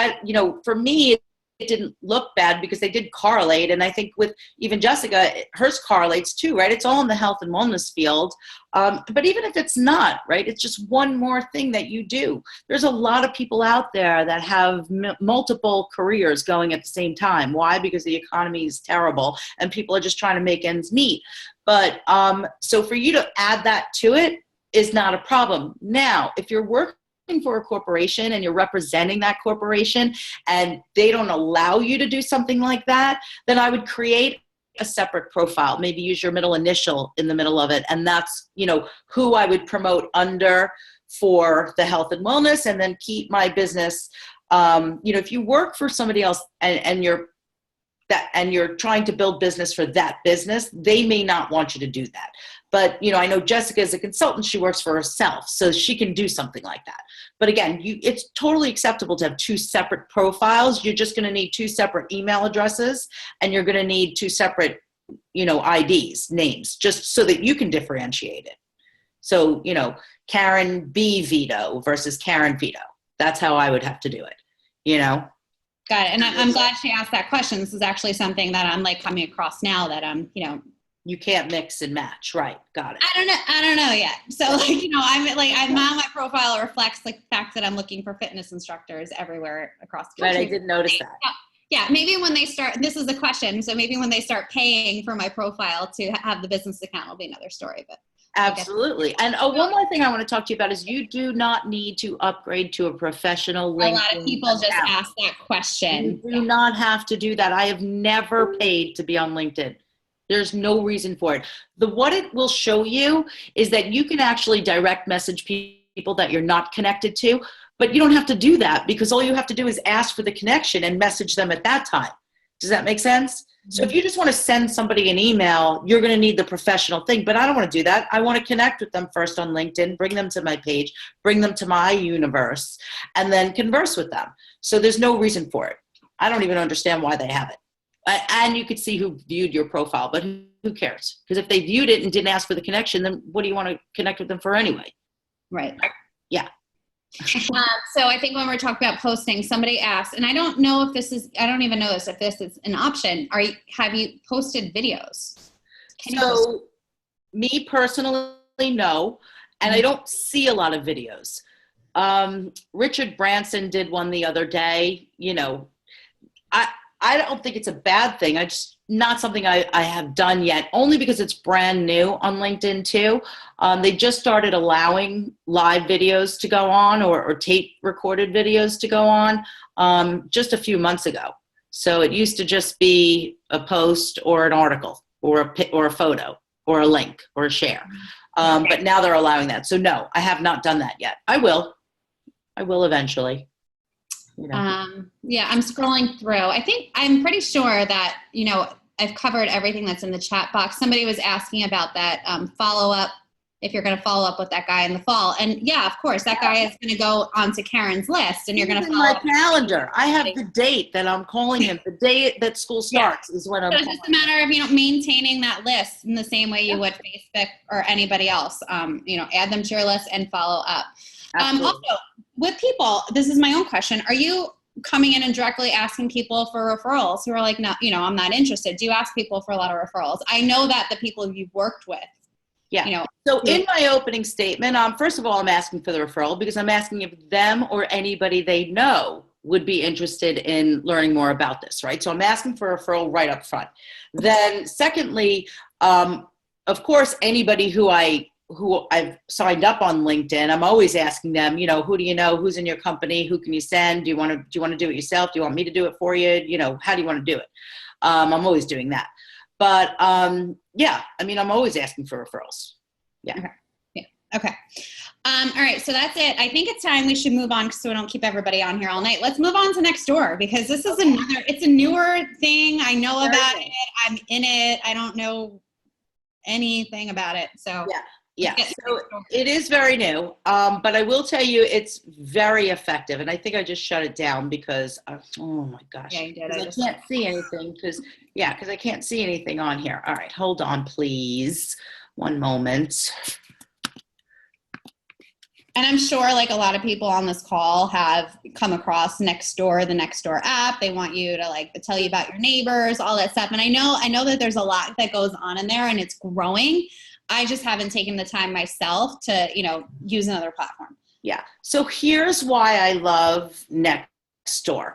for me, it didn't look bad because they did correlate. And I think with even Jessica, hers correlates too, right? It's all in the health and wellness field. But even if it's not, right, it's just one more thing that you do. There's a lot of people out there that have multiple careers going at the same time. Why? Because the economy is terrible and people are just trying to make ends meet. But so for you to add that to it is not a problem. Now, if you're working for a corporation and you're representing that corporation and they don't allow you to do something like that, then I would create a separate profile, maybe use your middle initial in the middle of it. And that's, who I would promote under for the health and wellness, and then keep my business. If you work for somebody else and you're trying to build business for that business, they may not want you to do that. But, I know Jessica is a consultant. She works for herself, so she can do something like that. But again, it's totally acceptable to have two separate profiles. You're just going to need two separate email addresses, and you're going to need two separate, IDs, names, just so that you can differentiate it. So, Karen B. Vito versus Karen Vito. That's how I would have to do it, Got it. And I'm glad she asked that question. This is actually something that I'm like coming across now that I'm, you can't mix and match. Right. Got it. I don't know yet. So I'm on my profile reflects like the fact that I'm looking for fitness instructors everywhere across the country. Right. I did notice that. Yeah. Maybe when they start, this is the question. So maybe when they start paying for my profile to have the business account will be another story, but. Absolutely. And one more thing I want to talk to you about is you do not need to upgrade to a professional LinkedIn. A lot of people just ask that question. You do not have to do that. I have never paid to be on LinkedIn. There's no reason for it. What it will show you is that you can actually direct message people that you're not connected to, but you don't have to do that because all you have to do is ask for the connection and message them at that time. Does that make sense? So if you just want to send somebody an email, you're going to need the professional thing, but I don't want to do that. I want to connect with them first on LinkedIn, bring them to my page, bring them to my universe, and then converse with them. So there's no reason for it. I don't even understand why they have it. And you could see who viewed your profile, but who cares? Because if they viewed it and didn't ask for the connection, then what do you want to connect with them for anyway? Right. Yeah. So I think when we're talking about posting, somebody asked, and I don't know if this is, I don't even know if this is an option. Have you posted videos? Me personally, no. And I don't see a lot of videos. Richard Branson did one the other day. I don't think it's a bad thing. Not something I have done yet, only because it's brand new on LinkedIn too. They just started allowing live videos to go on or tape recorded videos to go on just a few months ago. So it used to just be a post or an article or a photo or a link or a share. But now they're allowing that. So no, I have not done that yet. I will eventually. Yeah, I'm scrolling through. I'm pretty sure that, I've covered everything that's in the chat box. Somebody was asking about that follow-up, if you're going to follow up with that guy in the fall. And yeah, of course, that guy is going to go onto Karen's list and you're going to follow up. My calendar. I have the date that I'm calling him. The day that school starts is when I'm calling. It's just a matter of, maintaining that list in the same way you would Facebook or anybody else. Add them to your list and follow up. Also, with people, this is my own question. Are you coming in and directly asking people for referrals who are like, no, I'm not interested? Do you ask people for a lot of referrals? I know that the people you've worked with. Yeah. So in my opening statement, first of all, I'm asking for the referral because I'm asking if them or anybody they know would be interested in learning more about this, right? So I'm asking for a referral right up front. Then secondly, of course, anybody who I've signed up on LinkedIn, I'm always asking them, who do you know, who's in your company, who can you send? Do you want to do it yourself? Do you want me to do it for you? How do you want to do it? I'm always doing that. But I'm always asking for referrals. Yeah. Okay. Yeah. Okay. All right. So that's it. I think it's time we should move on so we don't keep everybody on here all night. Let's move on to Nextdoor because this is it's a newer thing. I know about it. I'm in it. I don't know anything about it. So yeah. So it is very new. But I will tell you it's very effective. And I think I just shut it down because, oh my gosh. Yeah, you did. I can't see anything because I can't see anything on here. All right. Hold on, please. One moment. And I'm sure like a lot of people on this call have come across Nextdoor, the Nextdoor app. They want you to like tell you about your neighbors, all that stuff. And I know that there's a lot that goes on in there and it's growing. I just haven't taken the time myself to, use another platform. Yeah. So here's why I love Nextdoor.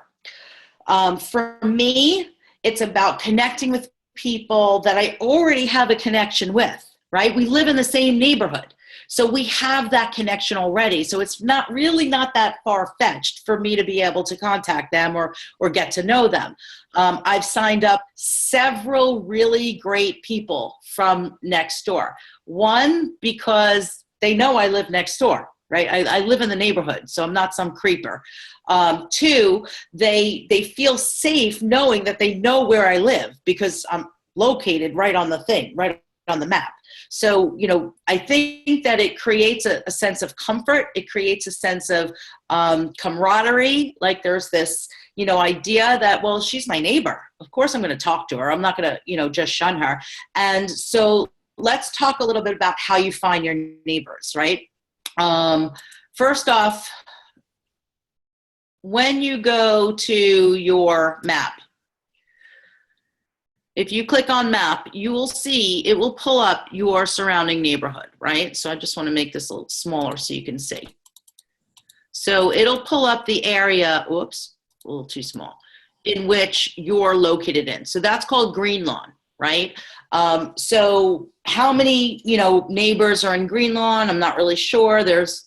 For me, it's about connecting with people that I already have a connection with, right? We live in the same neighborhood. So we have that connection already. So it's not that far-fetched for me to be able to contact them or get to know them. I've signed up several really great people from Nextdoor. One, because they know I live next door, right? I live in the neighborhood, so I'm not some creeper. Two, they feel safe knowing that they know where I live because I'm located right on the thing, right on the map. So, I think that it creates a sense of comfort. It creates a sense of camaraderie. Like there's this, idea that, well, she's my neighbor. Of course I'm going to talk to her. I'm not going to, just shun her. And so let's talk a little bit about how you find your neighbors, right? First off, when you go to your map, if you click on map, you will see it will pull up your surrounding neighborhood, right? So I just want to make this a little smaller so you can see. So it'll pull up the area, whoops, a little too small, in which you're located in. So that's called Green Lawn, right? So how many, neighbors are in Green Lawn? I'm not really sure. There's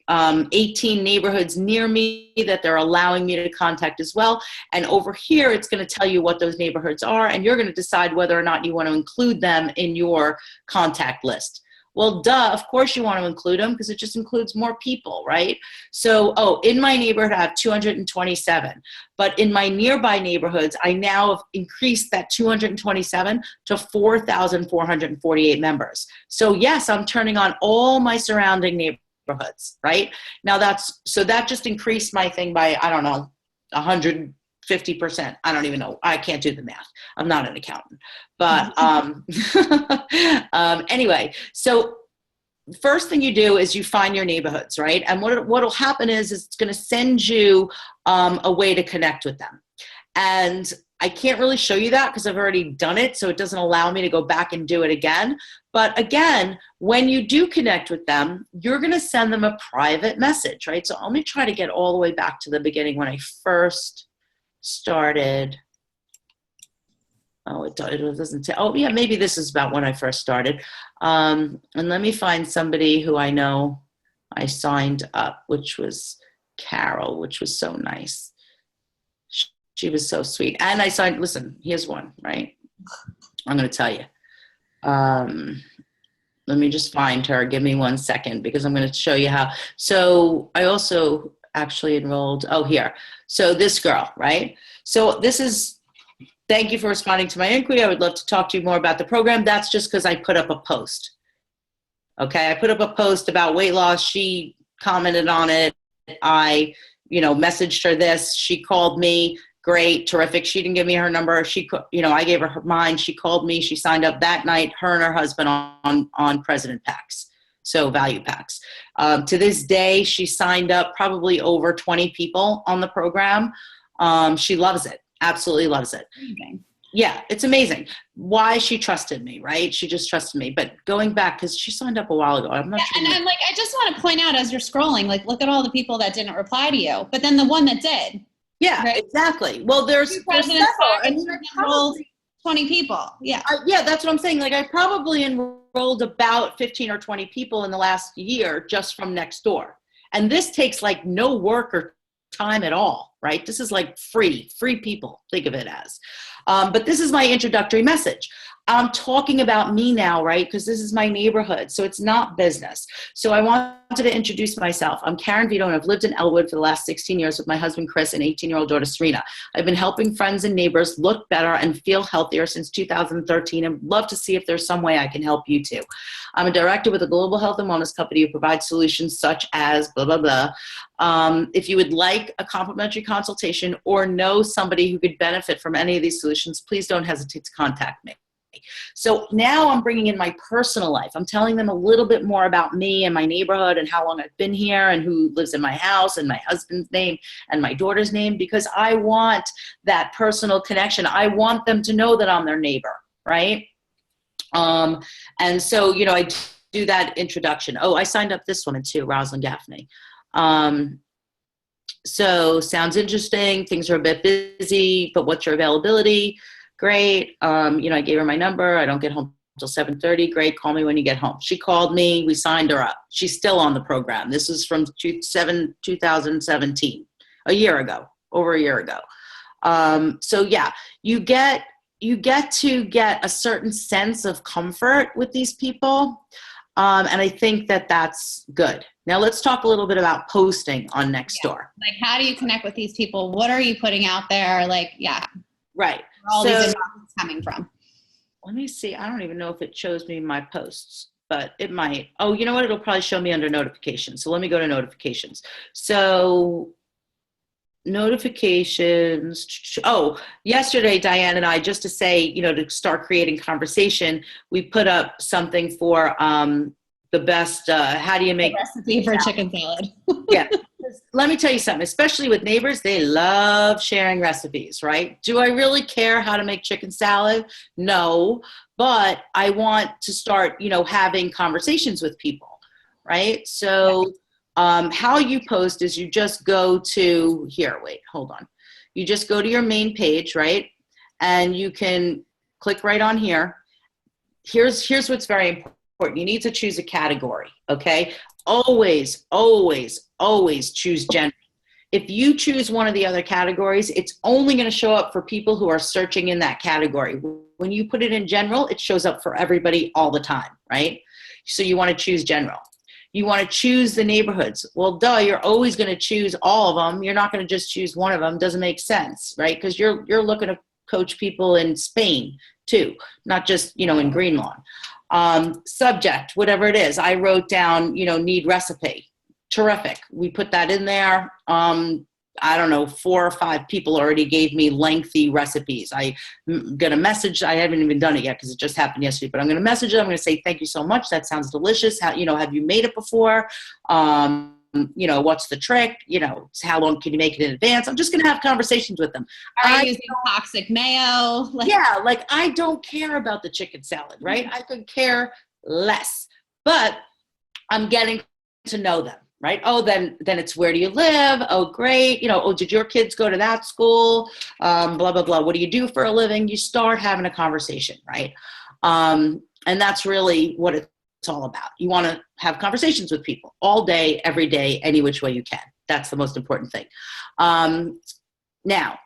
18 neighborhoods near me that they're allowing me to contact as well. And over here, it's going to tell you what those neighborhoods are, and you're going to decide whether or not you want to include them in your contact list. Well, duh, of course you want to include them because it just includes more people, right? So, in my neighborhood, I have 227. But in my nearby neighborhoods, I now have increased that 227 to 4,448 members. So yes, I'm turning on all my surrounding neighborhoods, right? Now that just increased my thing by, I don't know, 150%. I don't even know. I can't do the math. I'm not an accountant. But anyway, so first thing you do is you find your neighborhoods, right? And what'll happen is it's going to send you a way to connect with them. And I can't really show you that because I've already done it, so it doesn't allow me to go back and do it again. But again, when you do connect with them, you're going to send them a private message, right? So let me try to get all the way back to the beginning when I first started. Oh, it doesn't say. Oh, yeah, maybe this is about when I first started. And let me find somebody who I know I signed up, which was Carol, which was so nice. She was so sweet. And I signed, listen, here's one, right? I'm going to tell you. Let me just find her. Give me 1 second because I'm going to show you how. So I also actually enrolled, here. So this girl, right? So this is, thank you for responding to my inquiry. I would love to talk to you more about the program. That's just because I put up a post. Okay, I put up a post about weight loss. She commented on it. I, messaged her this. She called me. Great, terrific. She didn't give me her number. I gave her mine. She called me. She signed up that night, her and her husband on President Packs, so value packs. To this day, she signed up probably over 20 people on the program. She loves it, absolutely loves it. Okay. Yeah, it's amazing. Why? She trusted me, right? She just trusted me. But going back, because she signed up a while ago, I'm not sure. And I'm like, I just want to point out as you're scrolling, like, look at all the people that didn't reply to you, but then the one that did. Yeah, right? Exactly. Well, there's several. And enrolled 20 people. Yeah. Yeah, that's what I'm saying. Like I probably enrolled about 15 or 20 people in the last year just from Nextdoor. And this takes like no work or time at all, right? This is like free people, think of it as. But this is my introductory message. I'm talking about me now, right? Because this is my neighborhood. So it's not business. So I wanted to introduce myself. I'm Karen Vito, and I've lived in Elwood for the last 16 years with my husband, Chris, and 18-year-old daughter, Serena. I've been helping friends and neighbors look better and feel healthier since 2013, and love to see if there's some way I can help you too. I'm a director with a global health and wellness company who provides solutions such as blah, blah, blah. If you would like a complimentary consultation or know somebody who could benefit from any of these solutions, please don't hesitate to contact me. So now I'm bringing in my personal life. I'm telling them a little bit more about me and my neighborhood and how long I've been here and who lives in my house and my husband's name and my daughter's name, because I want that personal connection. I want them to know that I'm their neighbor, right? And so, I do that introduction. Oh, I signed up this woman too, Rosalind Gaffney. So sounds interesting. Things are a bit busy, but what's your availability? Great. I gave her my number. I don't get home until 7:30. Great. Call me when you get home. She called me. We signed her up. She's still on the program. This is from 2017, over a year ago. So yeah, you get to get a certain sense of comfort with these people. And I think that that's good. Now let's talk a little bit about posting on Nextdoor. Yeah. Like, how do you connect with these people? What are you putting out there? Like, yeah. Right. Where all these inboxes coming from. let me see. I don't even know if it shows me my posts, but it might. Oh, you know what? It'll probably show me under notifications. So let me go to notifications. So notifications. Oh, yesterday, Diane and I, just to say, to start creating conversation, we put up something for the best, how do you make recipe for chicken salad? Yeah. Let me tell you something, especially with neighbors, they love sharing recipes, right? Do I really care how to make chicken salad? No, but I want to start, having conversations with people, right? So how you post is you just go to here, wait, hold on. You just go to your main page, right? And you can click right on here. Here's what's very important. You need to choose a category, okay? Always, always, always choose general. If you choose one of the other categories, it's only going to show up for people who are searching in that category. When you put it in general, it shows up for everybody all the time, right? So you want to choose general. You want to choose the neighborhoods. Well, duh, you're always going to choose all of them. You're not going to just choose one of them. Doesn't make sense, right? Because you're looking to coach people in Spain too, not just, in Greenlawn. Subject, whatever it is. I wrote down, need recipe. Terrific. We put that in there. I don't know, 4 or 5 people already gave me lengthy recipes. I'm going to message, I haven't even done it yet because it just happened yesterday, but I'm going to message them. I'm going to say, thank you so much. That sounds delicious. How, have you made it before? What's the trick? How long can you make it in advance? I'm just going to have conversations with them. Are you using toxic mayo? I don't care about the chicken salad, right? I could care less, but I'm getting to know them. Right? Oh, then it's where do you live? Oh, great. Oh, did your kids go to that school? Blah, blah, blah. What do you do for a living? You start having a conversation, right? And that's really what it's all about. You want to have conversations with people all day, every day, any which way you can. That's the most important thing. Now,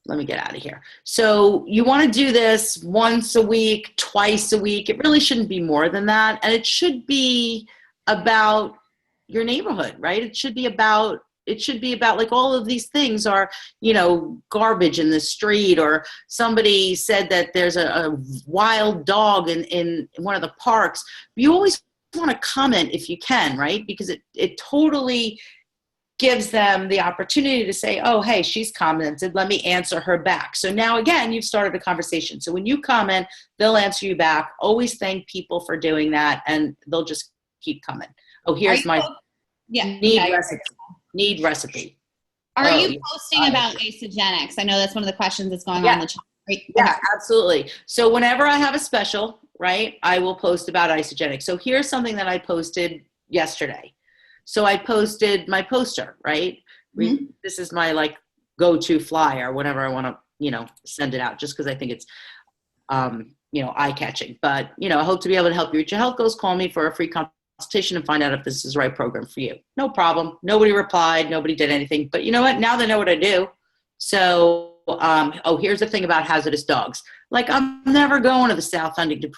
let me get out of here. So you want to do this once a week, twice a week. It really shouldn't be more than that. And it should be about your neighborhood, right? It should be about like all of these things are, garbage in the street, or somebody said that there's a wild dog in one of the parks. You always want to comment if you can, right? Because it totally gives them the opportunity to say, oh, hey, she's commented, let me answer her back. So now again, you've started a conversation. So when you comment, they'll answer you back. Always thank people for doing that, and they'll just keep coming. Oh, here's my need recipe. Are you posting about isogenics? I know that's one of the questions that's going on in the chat. Right? Yeah, absolutely. So whenever I have a special, right, I will post about isogenics. So here's something that I posted yesterday. So I posted my poster, right? Mm-hmm. This is my go-to flyer whenever I want to, send it out, just because I think it's, eye-catching. But, I hope to be able to help you reach your health goals. Call me for a free consultation and find out if this is the right program for you. No problem. Nobody replied. Nobody did anything. But you know what? Now they know what I do. So, here's the thing about hazardous dogs. I'm never going to the South Huntington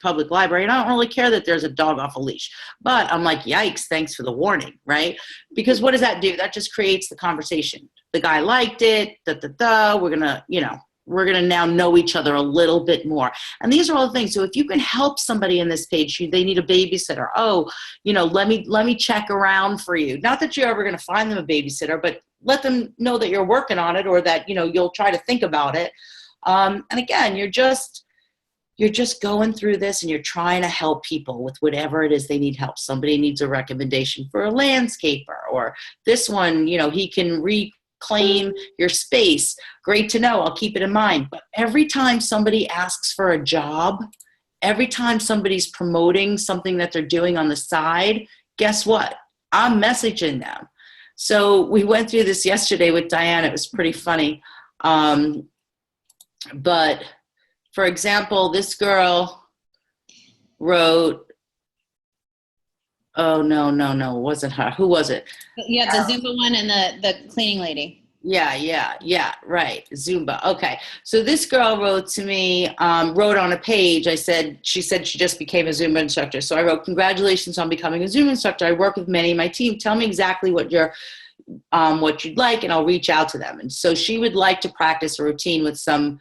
Public Library, and I don't really care that there's a dog off a leash. But I'm like, yikes, thanks for the warning, right? Because what does that do? That just creates the conversation. The guy liked it, we're going to now know each other a little bit more. And these are all the things. So if you can help somebody in this page, they need a babysitter. Oh, let me check around for you. Not that you're ever going to find them a babysitter, but let them know that you're working on it, or that, you'll try to think about it. And again, you're just going through this, and you're trying to help people with whatever it is they need help. Somebody needs a recommendation for a landscaper, or this one, he can reclaim your space. Great to know. I'll keep it in mind. But every time somebody asks for a job, every time somebody's promoting something that they're doing on the side, guess what? I'm messaging them. So we went through this yesterday with Diane. It was pretty funny. But for example, this girl wrote, oh, no, it wasn't her. Who was it? Yeah, the Zumba one and the cleaning lady. Yeah, right. Zumba. Okay. So this girl wrote to me, wrote on a page. She said she just became a Zumba instructor. So I wrote, congratulations on becoming a Zumba instructor. I work with many of my team. Tell me exactly what you'd like, and I'll reach out to them. And so she would like to practice a routine with some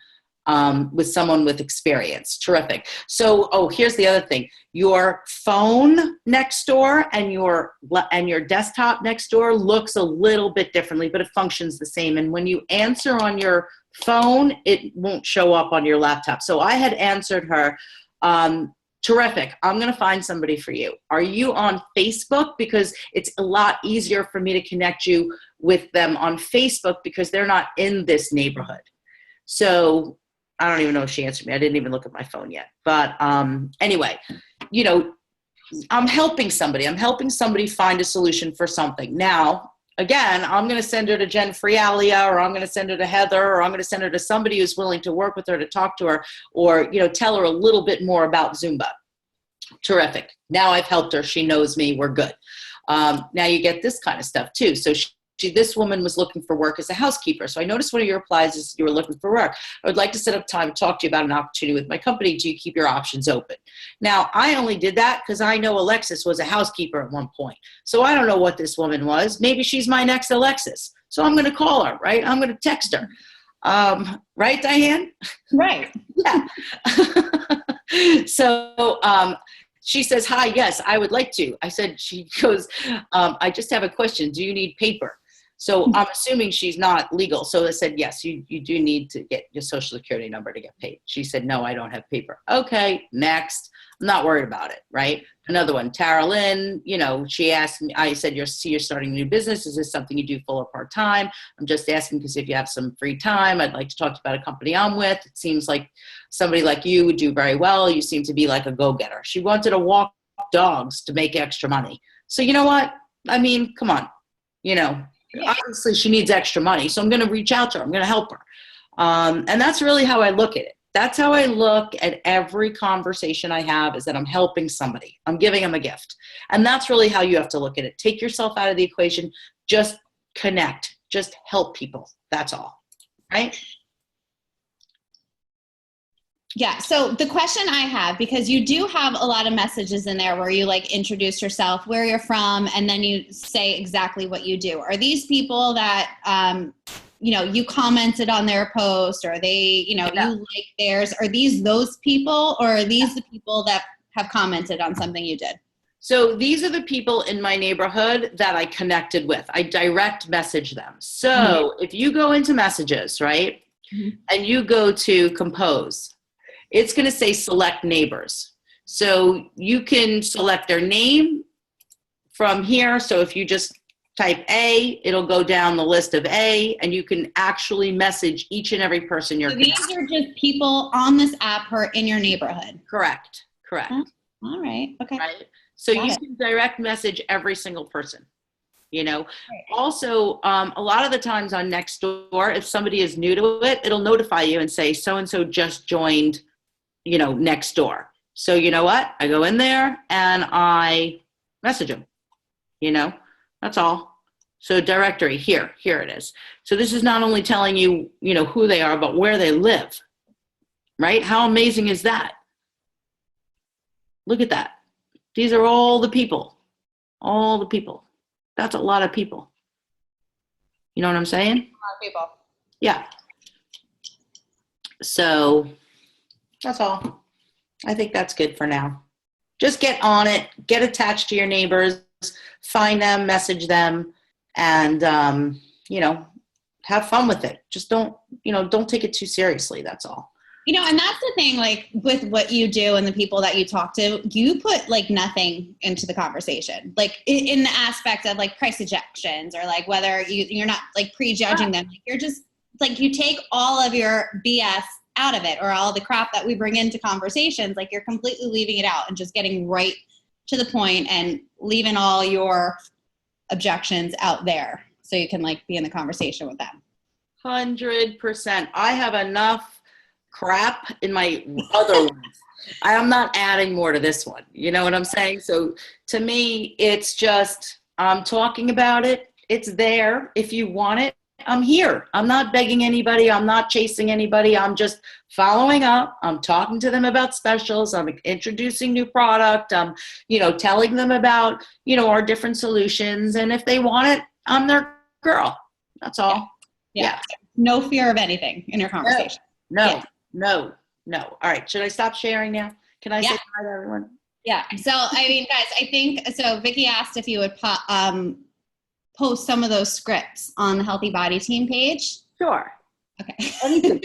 with someone with experience. Terrific. So, here's the other thing. Your phone Nextdoor and your desktop Nextdoor looks a little bit differently, but it functions the same. And when you answer on your phone, it won't show up on your laptop. So I had answered her, terrific. I'm going to find somebody for you. Are you on Facebook? Because it's a lot easier for me to connect you with them on Facebook because they're not in this neighborhood. So I don't even know if she answered me. I didn't even look at my phone yet. But anyway, I'm helping somebody. I'm helping somebody find a solution for something. Now, again, I'm going to send her to Jen Frialia, or I'm going to send her to Heather, or I'm going to send her to somebody who's willing to work with her, to talk to her, or, tell her a little bit more about Zumba. Terrific. Now I've helped her. She knows me. We're good. Now you get this kind of stuff too. So this woman was looking for work as a housekeeper. So I noticed one of your replies is you were looking for work. I would like to set up time to talk to you about an opportunity with my company. Do you keep your options open? Now, I only did that because I know Alexis was a housekeeper at one point. So I don't know what this woman was. Maybe she's my next Alexis. So I'm going to call her, right? I'm going to text her. Right, Diane? Right. Yeah. So she says, hi, yes, I would like to. She goes, I just have a question. Do you need paper? So I'm assuming she's not legal. So I said, yes, you do need to get your social security number to get paid. She said, no, I don't have paper. Okay, next. I'm not worried about it, right? Another one, Tara Lynn, she asked me, I said, you're starting a new business. Is this something you do full or part-time? I'm just asking because if you have some free time, I'd like to talk to you about a company I'm with. It seems like somebody like you would do very well. You seem to be like a go-getter. She wanted to walk dogs to make extra money. So you know what? I mean, come on, Obviously she needs extra money. So I'm going to reach out to her. I'm going to help her. And that's really how I look at it. That's how I look at every conversation I have, is that I'm helping somebody. I'm giving them a gift. And that's really how you have to look at it. Take yourself out of the equation. Just connect. Just help people. That's all. Right? Yeah. So the question I have, because you do have a lot of messages in there where you introduce yourself, where you're from, and then you say exactly what you do. Are these people that, you commented on their post, or they, you like theirs? Are these those people, or are these the people that have commented on something you did? So these are the people in my neighborhood that I connected with. I direct message them. So if you go into messages, right, and you go to compose, it's going to say select neighbors. So you can select their name from here. So if you just type A, it'll go down the list of A, and you can actually message each and every person you're connected. These are just people on this app who are in your neighborhood. Correct. Oh, all right. Okay. Right. So you can direct message every single person. Right. Also, a lot of the times on Nextdoor, if somebody is new to it, it'll notify you and say, so-and-so just joined, Nextdoor. So you know what? I go in there and I message them, that's all. So directory, here it is. So this is not only telling you, who they are, but where they live, right? How amazing is that? Look at that. These are all the people. That's a lot of people. You know what I'm saying? A lot of people. Yeah. So that's all. I think that's good for now. Just get on it, get attached to your neighbors, find them, message them, and, have fun with it. Just don't take it too seriously. That's all. And that's the thing, with what you do and the people that you talk to, you put nothing into the conversation, in the aspect of price ejections, or whether you're not prejudging them. You're just you take all of your BS out of it, or all the crap that we bring into conversations. You're completely leaving it out and just getting right to the point and leaving all your objections out there so you can be in the conversation with them. 100%. I have enough crap in my other ones. I am not adding more to this one. You know what I'm saying? So to me, it's just, I'm talking about it. It's there. If you want it, I'm here. I'm not begging anybody. I'm not chasing anybody. I'm just following up. I'm talking to them about specials. I'm introducing new product. I'm, telling them about, our different solutions. And if they want it, I'm their girl. That's all. Yeah. No fear of anything in your conversation. No. No. All right. Should I stop sharing now? Can I say Yeah. bye to everyone? Yeah. So, I mean, guys, I think, so Vicky asked if you would post some of those scripts on the Healthy Body Team page. Sure. Okay. Anything.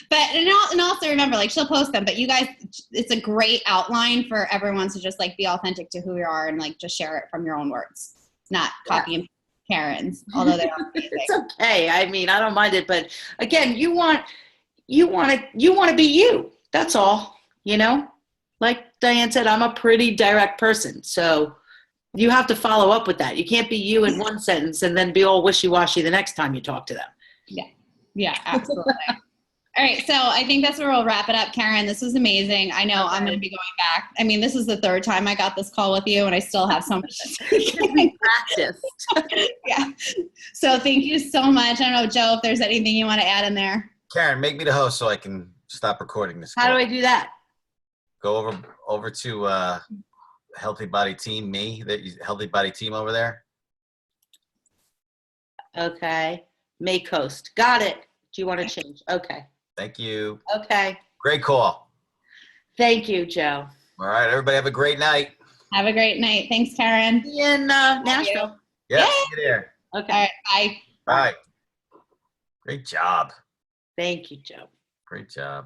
But, and also remember, like, she'll post them, but you guys, it's a great outline for everyone to just like be authentic to who you are and like just share it from your own words, not copy and Karen's, although they are amazing. It's okay. I mean, I don't mind it, but again, you want to be you. That's all, you know? Like Diane said, I'm a pretty direct person. So you have to follow up with that. You can't be you in one sentence and then be all wishy-washy the next time you talk to them. Yeah, absolutely. All right, so I think that's where we'll wrap it up. Karen, this was amazing. I know I'm going to be going back. I mean, this is the third time I got this call with you, and I still have so much to We practiced. Yeah. So thank you so much. I don't know, Joe, if there's anything you want to add in there. Karen, make me the host so I can stop recording this. How do I do that? Go over to Healthy Body Team, Healthy Body Team over there. Okay. Make host. Got it. Do you want to change? Okay. Thank you. Okay. Great call. Thank you, Joe. All right, everybody have a great night. Have a great night. Thanks, Karen. See you in Nashville. Yeah, see you there. Okay. All right, bye. Bye. Great job. Thank you, Joe. Great job.